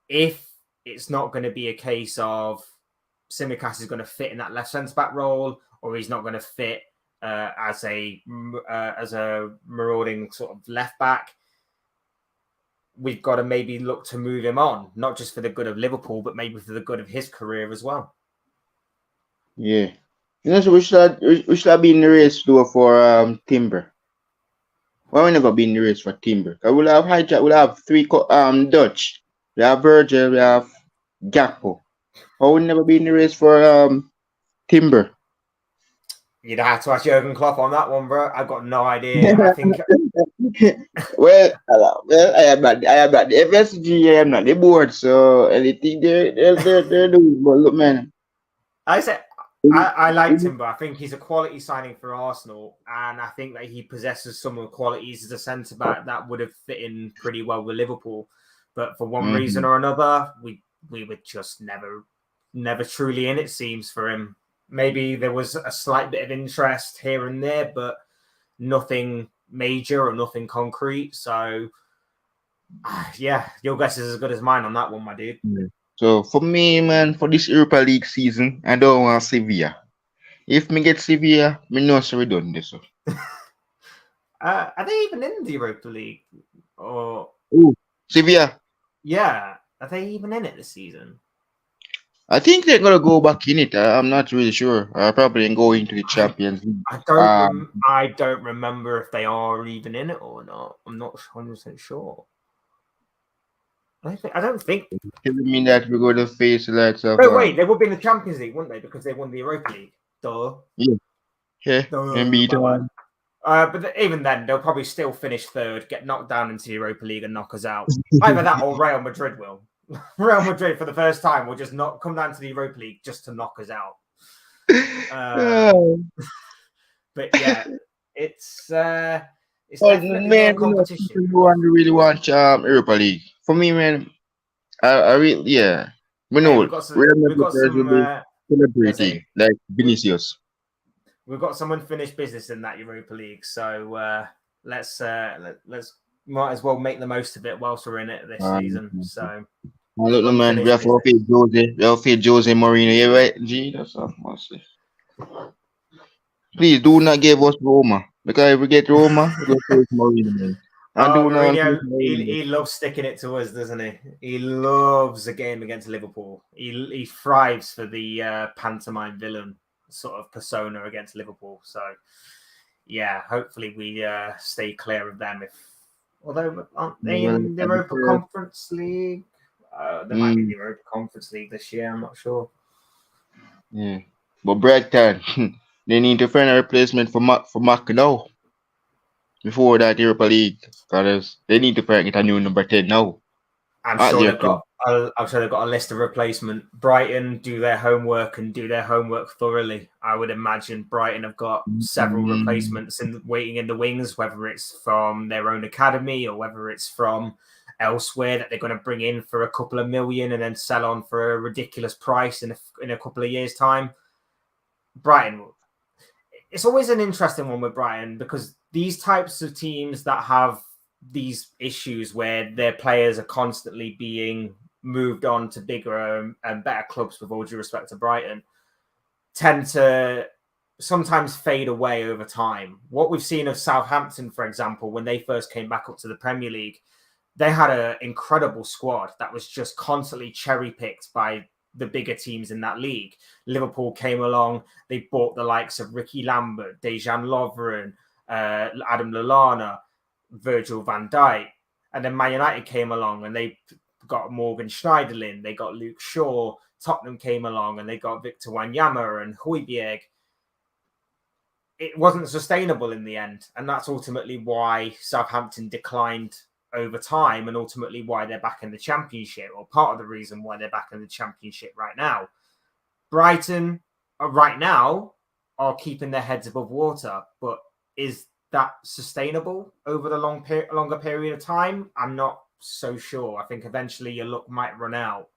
if it's not going to be a case of Simicas is going to fit in that left centre back role, or he's not going to fit as a marauding sort of left back, we've got to maybe look to move him on, not just for the good of Liverpool, but maybe for the good of his career as well. Yeah. You know, so we should have been in the race though for Timber. Why we never been in the race for Timber? Cause we'll have hijack, we'll have three Dutch. We have Virgil, we have Gakpo. Why we never been in the race for Timber? You'd have to ask Jurgen Klopp on that one, bro. I've got no idea. I think I am not the FSG, I am not the board, so anything they're doing. But look, man, I said I liked him, but I think he's a quality signing for Arsenal, and I think that he possesses some of the qualities as a centre back that would have fit in pretty well with Liverpool. But for one reason or another, we were just never truly in, it seems, for him. Maybe there was a slight bit of interest here and there, but nothing major or nothing concrete. So yeah, your guess is as good as mine on that one, my dude. So for me, man, for this Europa League season, I don't want Sevilla. If me get Sevilla, me know so we done this. So. Are they even in the Europa League? Or Sevilla. yeah, are they even in it this season? I think they're gonna go back in it. I'm not really sure. Probably go into the Champions League. I don't remember if they are even in it or not. I'm not 100% sure. I don't think. Doesn't mean that we're going to face the likes of. Wait, they would be in the Champions League, wouldn't they? Because they won the Europa League. Duh. Yeah. Duh. And beat But even then, they'll probably still finish third, get knocked down into the Europa League, and knock us out. Either that or Real Madrid will. Real Madrid, for the first time, will just not come down to the Europa League just to knock us out. But yeah, it's definitely more competition. No one really want Europa League. For me, man, I really We know we've got some, Real we've got Madrid will be celebrating like Vinicius. We've got some unfinished business in that Europa League, so let's might as well make the most of it whilst we're in it this season. So look, man, we have to face Jose. We have to face Jose Mourinho. Yeah, right? Gee, that's all mostly. Please do not give us Roma, because if we get Roma, we'll face Mourinho, man. Mourinho, he loves sticking it to us, doesn't he? He loves a game against Liverpool. He thrives for the pantomime villain sort of persona against Liverpool. So yeah, hopefully we stay clear of them. Although aren't they in the Europa Conference League? They might be in the Europa Conference League this year. I'm not sure. Yeah, but Brighton, they need to find a replacement for Mac now. before that Europa League. Because they need to get a new number 10 now I'm at sure their they've club. got. I'm sure they've got a list of replacement. Brighton do their homework and do their homework thoroughly. I would imagine Brighton have got several Mm, replacements waiting in the wings, whether it's from their own academy or whether it's from elsewhere that they're going to bring in for a couple of million and then sell on for a ridiculous price in a couple of years' time. Brighton, it's always an interesting one with Brighton because these types of teams that have these issues where their players are constantly being moved on to bigger and better clubs, with all due respect to Brighton, tend to sometimes fade away over time. What we've seen of Southampton, for example, when they first came back up to the Premier League, they had an incredible squad that was just constantly cherry picked by the bigger teams in that league. Liverpool came along, they bought the likes of Ricky Lambert, Dejan Lovren, Adam Lallana, Virgil van Dijk. And then Man United came along and they got Morgan Schneiderlin, they got Luke Shaw, Tottenham came along and they got Victor Wanyama and Højbjerg. It wasn't sustainable in the end. And that's ultimately why Southampton declined over time and ultimately why they're back in the Championship, or part of the reason why they're back in the Championship right now. Brighton, right now, are keeping their heads above water, but is that sustainable over the longer period of time? I'm not so sure. I think eventually your luck might run out.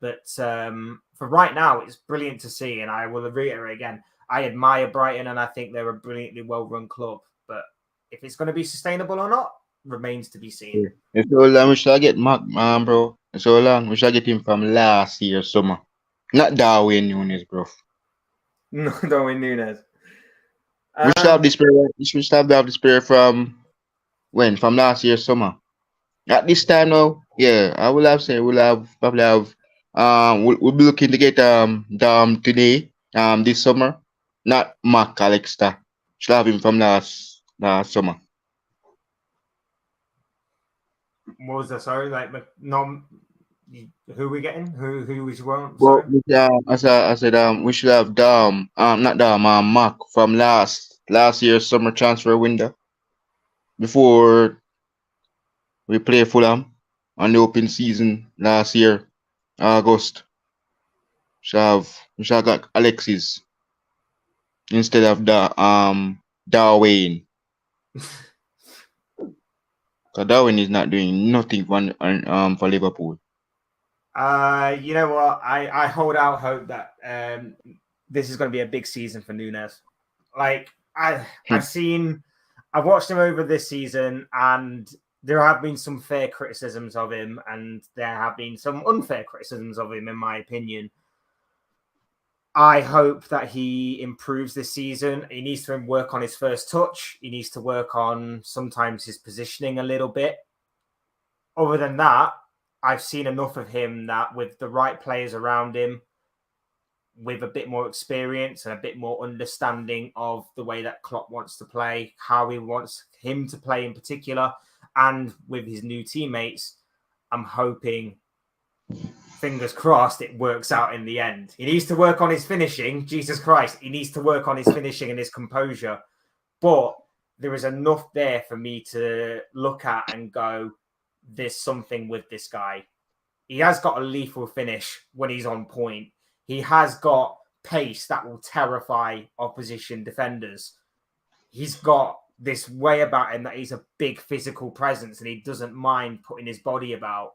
But for right now, it's brilliant to see. And I will reiterate again, I admire Brighton and I think they're a brilliantly well-run club. But if it's going to be sustainable or not remains to be seen. yeah. It's so long we shall get Mark, man, bro. It's so long we shall get him from last year summer. Not Darwin Nunes, bro. No, Darwin Nunes. We should have this player. We should have this player from when? From last year summer. At this time now, yeah, I will have say we'll have probably have we'll be looking to get today this summer, not Mark Alexter. Should have him from last summer. What was that? Sorry, like non. Who are we getting? Who was you want? Well, Sorry. as I said we should have not Mark from last year's summer transfer window before we play Fulham on the open season last year August. We should have got Alexis instead of Darwin. So Darwin is not doing nothing for Liverpool. You know what? I hold out hope that this is going to be a big season for Nunes. Like I've watched him over this season, and there have been some fair criticisms of him, and there have been some unfair criticisms of him, in my opinion. I hope that he improves this season. He needs to work on his first touch. He needs to work on sometimes his positioning a little bit. Other than that, I've seen enough of him that with the right players around him, with a bit more experience and a bit more understanding of the way that Klopp wants to play, how he wants him to play in particular, and with his new teammates, I'm hoping, fingers crossed, it works out in the end. He needs to work on his finishing. Jesus Christ, he needs to work on his finishing and his composure. But there is enough there for me to look at and go, there's something with this guy. He has got a lethal finish when he's on point. He has got pace that will terrify opposition defenders. He's got this way about him that he's a big physical presence and he doesn't mind putting his body about.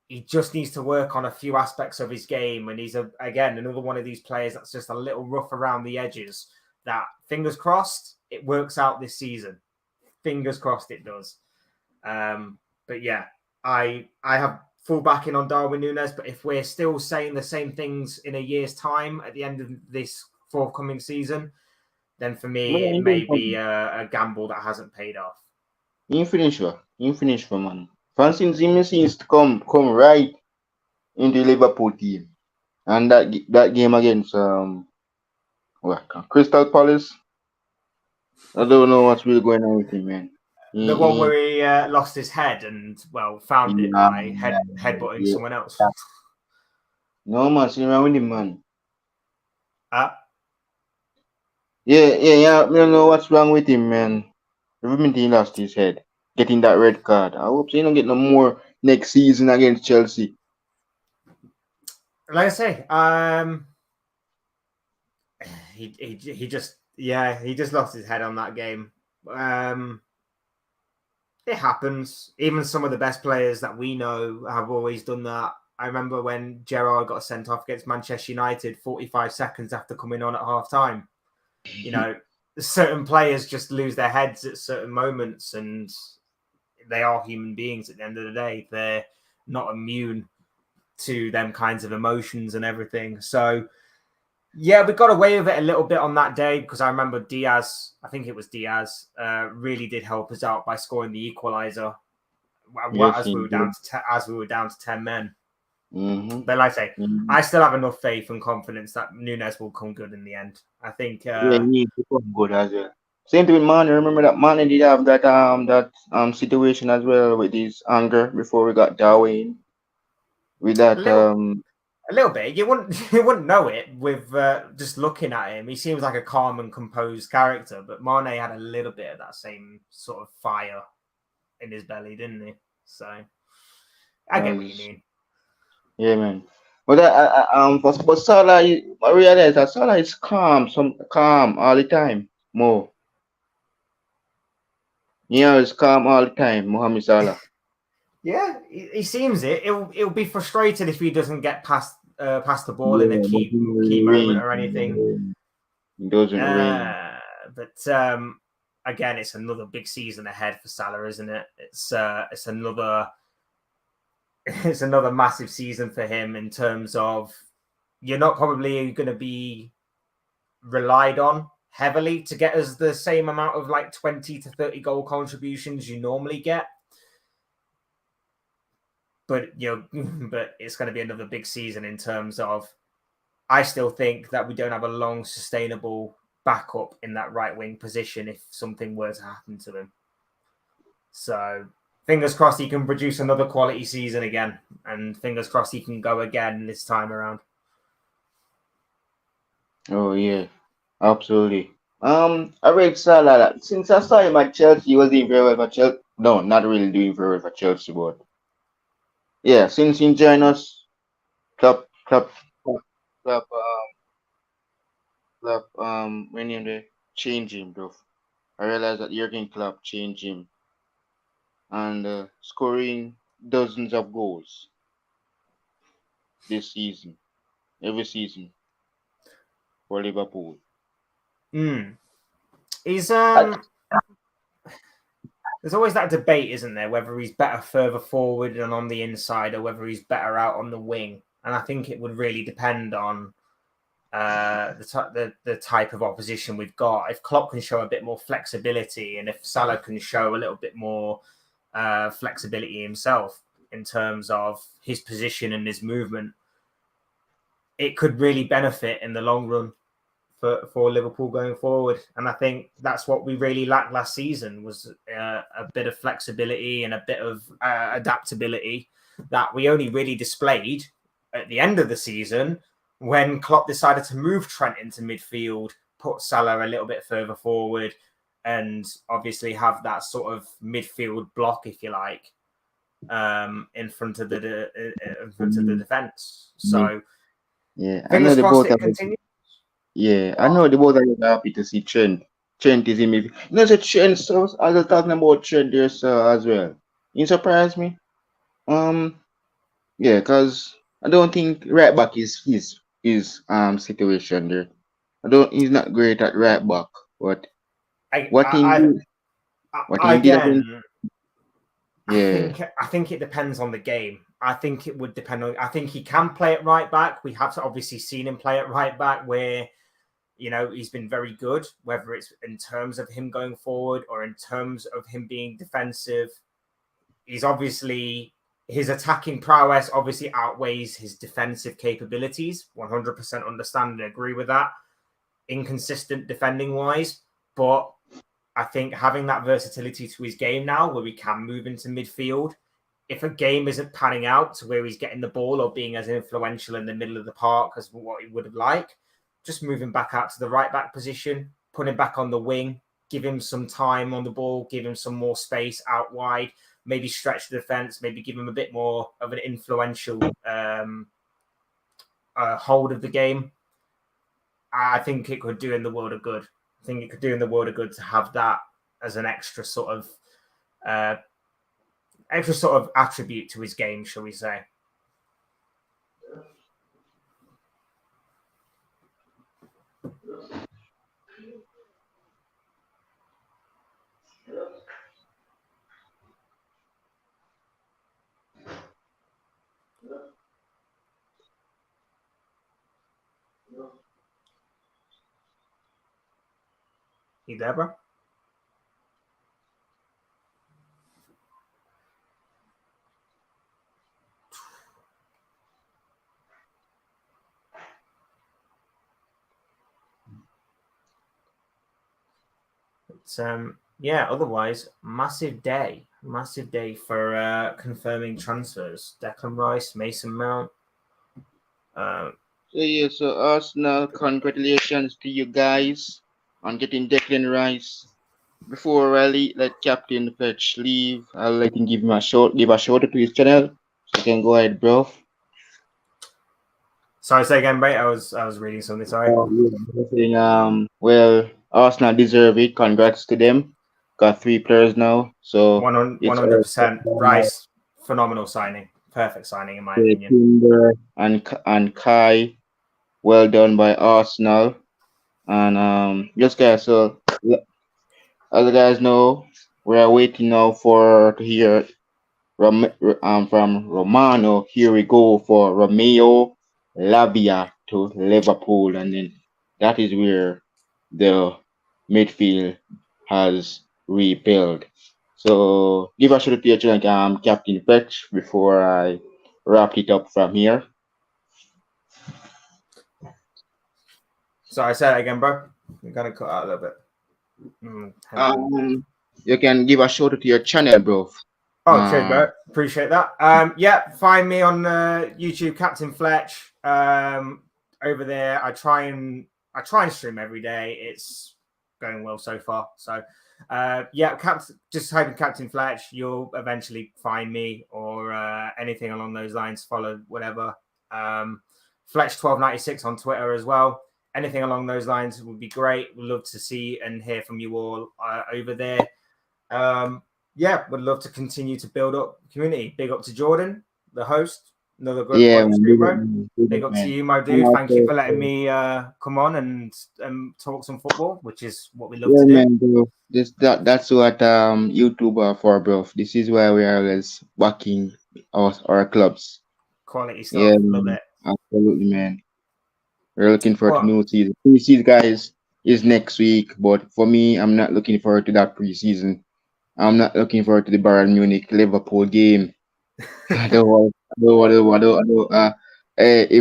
He just needs to work on a few aspects of his game. And he's, again, another one of these players that's just a little rough around the edges that, fingers crossed, it works out this season. Fingers crossed it does. But yeah, I have full backing on Darwin Nunes. But if we're still saying the same things in a year's time at the end of this forthcoming season, then for me, it may be a gamble that hasn't paid off. He finish for man. Francis Zimmer seems to come right into the Liverpool team. And that game against Crystal Palace. I don't know what's really going on with him, man. The one where he lost his head and, well, found it by headbutting someone else. No, man, see around with him, man. Yeah. Yeah, I don't know what's wrong with him, man. Everything he lost his head. Getting that red card. I hope he don't get no more next season against Chelsea. Like I say, he just he just lost his head on that game. It happens. Even some of the best players that we know have always done that. I remember when Gerrard got sent off against Manchester United 45 seconds after coming on at half time. You know, certain players just lose their heads at certain moments, and they are human beings at the end of the day. They're not immune to them kinds of emotions and everything. So, yeah, we got away with it a little bit on that day because I remember Diaz, I think it was Diaz, really did help us out by scoring the equalizer Yes, as he we were did. down to 10 men. Mm-hmm. But like I say, Mm-hmm. I still have enough faith and confidence that Nunes will come good in the end. I think Yeah, he needs to come good as well. Same thing with Mane. Remember that Mane did have that situation as well with his anger before we got Darwin with a that little a little bit. You wouldn't you wouldn't know it with just looking at him. He seems like a calm and composed character, but Mane had a little bit of that same sort of fire in his belly, didn't he? So I get what you was mean. yeah man. But but Salah, I realize that Salah is calm all the time. More, yeah, he's calm all the time. Mohamed Salah. Yeah, he seems it. He'll be frustrated if he doesn't get past the ball in a Yeah, but key moment or anything. It doesn't rain. But again, it's another big season ahead for Salah, isn't it? It's another it's another massive season for him in terms of you're not probably going to be relied on heavily to get us the same amount of like 20 to 30 goal contributions you normally get. But but it's going to be another big season in terms of I still think that we don't have a long sustainable backup in that right wing position if something were to happen to him. So fingers crossed he can produce another quality season again, and fingers crossed he can go again this time around. Oh yeah, absolutely. I read Salah that since I saw him at Chelsea, he was doing very well for Chelsea. No, not really doing very well for Chelsea, but yeah, since he joined us, club, club, club, club, when they change him, bro. I realized that Jurgen Klopp changed him and scoring dozens of goals this season, every season for Liverpool. He's I, there's always that debate, isn't there, whether he's better further forward and on the inside or whether he's better out on the wing. And I think it would really depend on the type of opposition we've got. If Klopp can show a bit more flexibility, and if Salah can show a little bit more flexibility himself in terms of his position and his movement, it could really benefit in the long run for Liverpool going forward. And I think that's what we really lacked last season was a bit of flexibility and a bit of adaptability that we only really displayed at the end of the season when Klopp decided to move Trent into midfield, put Salah a little bit further forward, and obviously have that sort of midfield block, if you like, in front of the defense. So yeah, I know fingers the crossed both it of us. continues. Yeah, I know the both of us are happy to see Trent. Trent is in me. You know, the Trent. So I was talking about Trent there, as well. You surprised me. Um, yeah, cause I don't think right back is his situation there. I don't. He's not great at right back, but I, what he I, did, what I he did against, again, yeah, I think it depends on the game. I think it would depend on. I think he can play at right back. We have obviously seen him play at right back, where he's been very good. Whether it's in terms of him going forward or in terms of him being defensive, he's obviously his attacking prowess obviously outweighs his defensive capabilities. 100% understand and agree with that. Inconsistent defending wise, but I think having that versatility to his game now, where he can move into midfield, if a game isn't panning out to where he's getting the ball or being as influential in the middle of the park as what he would have liked, just moving back out to the right back position, putting him back on the wing, give him some time on the ball, give him some more space out wide, maybe stretch the defense, maybe give him a bit more of an influential hold of the game. I think it could do in the world of good. I think it could do in the world of good to have that as an extra sort of attribute to his game, shall we say. You there, bro? It's otherwise massive day for confirming transfers. Declan Rice, Mason Mount. So Arsenal, congratulations to you guys on getting Declan Rice. Before I let Captain Fetch leave, I'll let him give a shout out to his channel. So you can go ahead, bro. Sorry, say again, mate. I was reading something. Sorry. Well, Arsenal deserve it. Congrats to them. Got 3 players now, so 100%. Rice, phenomenal signing, perfect signing in my opinion. Timber and Kai, well done by Arsenal. And just guys, so as you guys know, we are waiting now to hear from Romano. Here we go for Romeo Lavia to Liverpool, and then that is where the midfield has rebuilt. So give a shout out to your channel, Captain Fetch, before I wrap it up from here. Sorry, say that again, bro. You're gonna cut out a little bit. You can give a shout out to your channel, bro. Oh, cheers, bro. Appreciate that. Yeah, find me on YouTube, Captain Fletch. Over there, I try and stream every day. It's going well so far. So, just type in Captain Fletch. You'll eventually find me or anything along those lines. Follow whatever. Fletch1296 on Twitter as well. Anything along those lines would be great. We'd love to see and hear from you all over there. Would love to continue to build up the community. Big up to Jordan, the host. Another good streamer. Big up to you, my dude. Thank you for letting me come on and talk some football, which is what we love to do. Man, bro. That's what YouTube are for, bro. This is why we are always backing our clubs. Quality stuff. Love it. Absolutely, man. We're looking forward to new season. Pre-season, guys, is next week, but for me, I'm not looking forward to that pre-season. I'm not looking forward to the Bayern Munich Liverpool game. If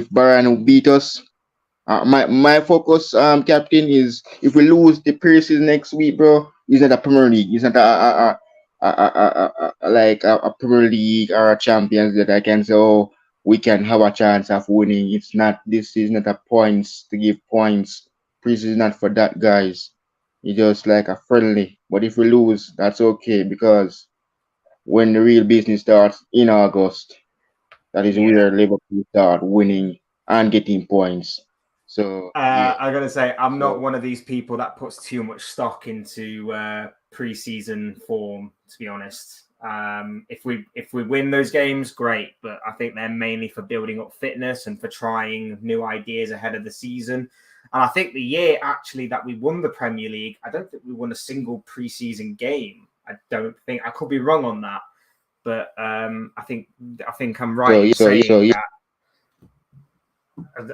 Bayern beat us, my focus, Captain, is if we lose the pre-season next week, bro. It's not a Premier League. It's not a Premier League or a Champions that I can say, oh, we can have a chance of winning. It's not. This is not a points to give points. Pre-season is not for that, guys. It's just like a friendly. But if we lose, that's okay, because when the real business starts in August, that is where Liverpool start winning and getting points. So I gotta say, I'm not one of these people that puts too much stock into pre-season form, to be honest. If we win those games, great, but I think they're mainly for building up fitness and for trying new ideas ahead of the season. And I think the year actually that we won the Premier League, I don't think we won a single pre-season game. I could be wrong on that, but I think I'm right in saying that.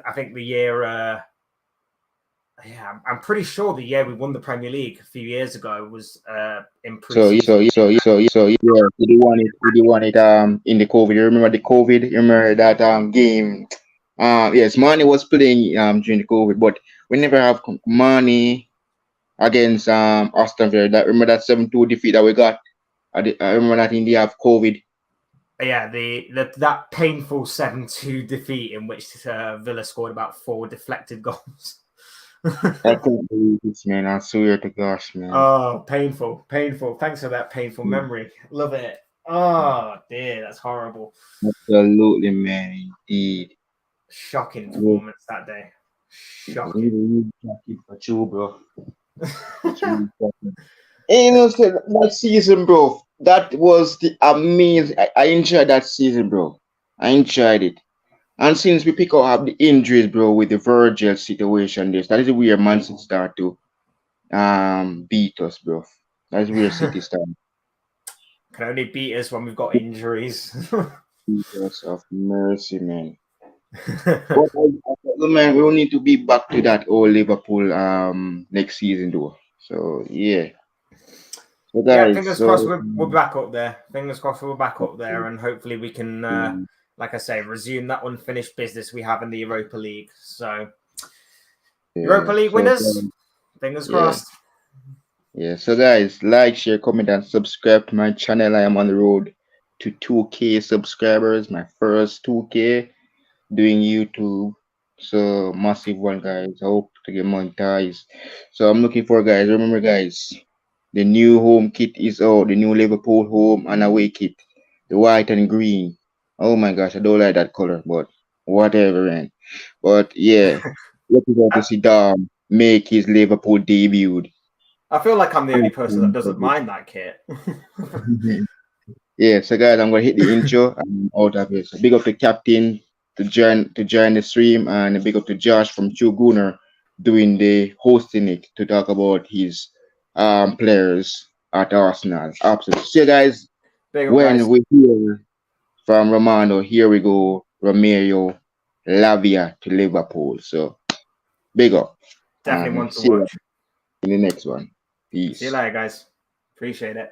I think the year, I'm pretty sure the year we won the Premier League a few years ago was in pre-season. We do want it in the COVID. You remember the COVID? You remember that game? Yes, Mane was playing during the COVID, but we never have Mane against Aston Villa. Remember that 7-2 defeat that we got? I remember that in the half COVID. Yeah, that painful 7-2 defeat in which Villa scored about 4 deflected goals. I can't believe this, man. I swear to gosh, man. Oh, painful, painful. Thanks for that painful memory. Love it. Oh dear, that's horrible. Absolutely, man. Indeed. Shocking Yeah, performance that day. really, Shocking. really shocking for you, bro. It's really shocking. And you know, so that season, bro, that was the amazing. I enjoyed that season, bro. I enjoyed it. And since we pick up the injuries, bro, with the Virgil situation, this that is where Man City start to beat us, bro. That's where City start Can only beat us when we've got injuries. to beat us of mercy, man. But man, we will need to be back to that old Liverpool next season though. So yeah. So Yeah, guys, fingers so crossed we're back up there. Fingers crossed we're back up there, and hopefully we can, um, like I say, resume that unfinished business we have in the Europa League. So, Europa yeah. League So winners, fingers yeah. crossed. Yeah. So guys, like, share, comment, and subscribe to my channel. I am on the road to 2K subscribers. My first 2K doing YouTube. So massive one, guys. I hope to get monetized. So I'm looking for guys. Remember, guys, the new home kit is out. The new Liverpool home and away kit, the white and green. Oh my gosh, I don't like that color, but whatever, man. But yeah, looking forward to I, see Dom make his Liverpool debut. I feel like I'm the only person that doesn't mind that kit. Yeah, so guys, I'm gonna hit the intro and out of it. So big up to Captain to join the stream, and a big up to Josh from True Gunner doing the hosting it to talk about his players at Arsenal. Absolutely. See you guys Big up, when guys. we hear from Romano. Here we go, Romeo Lavia to Liverpool. So big up Definitely and one to see you watch. in the next one. See you Peace. later, guys. Appreciate it.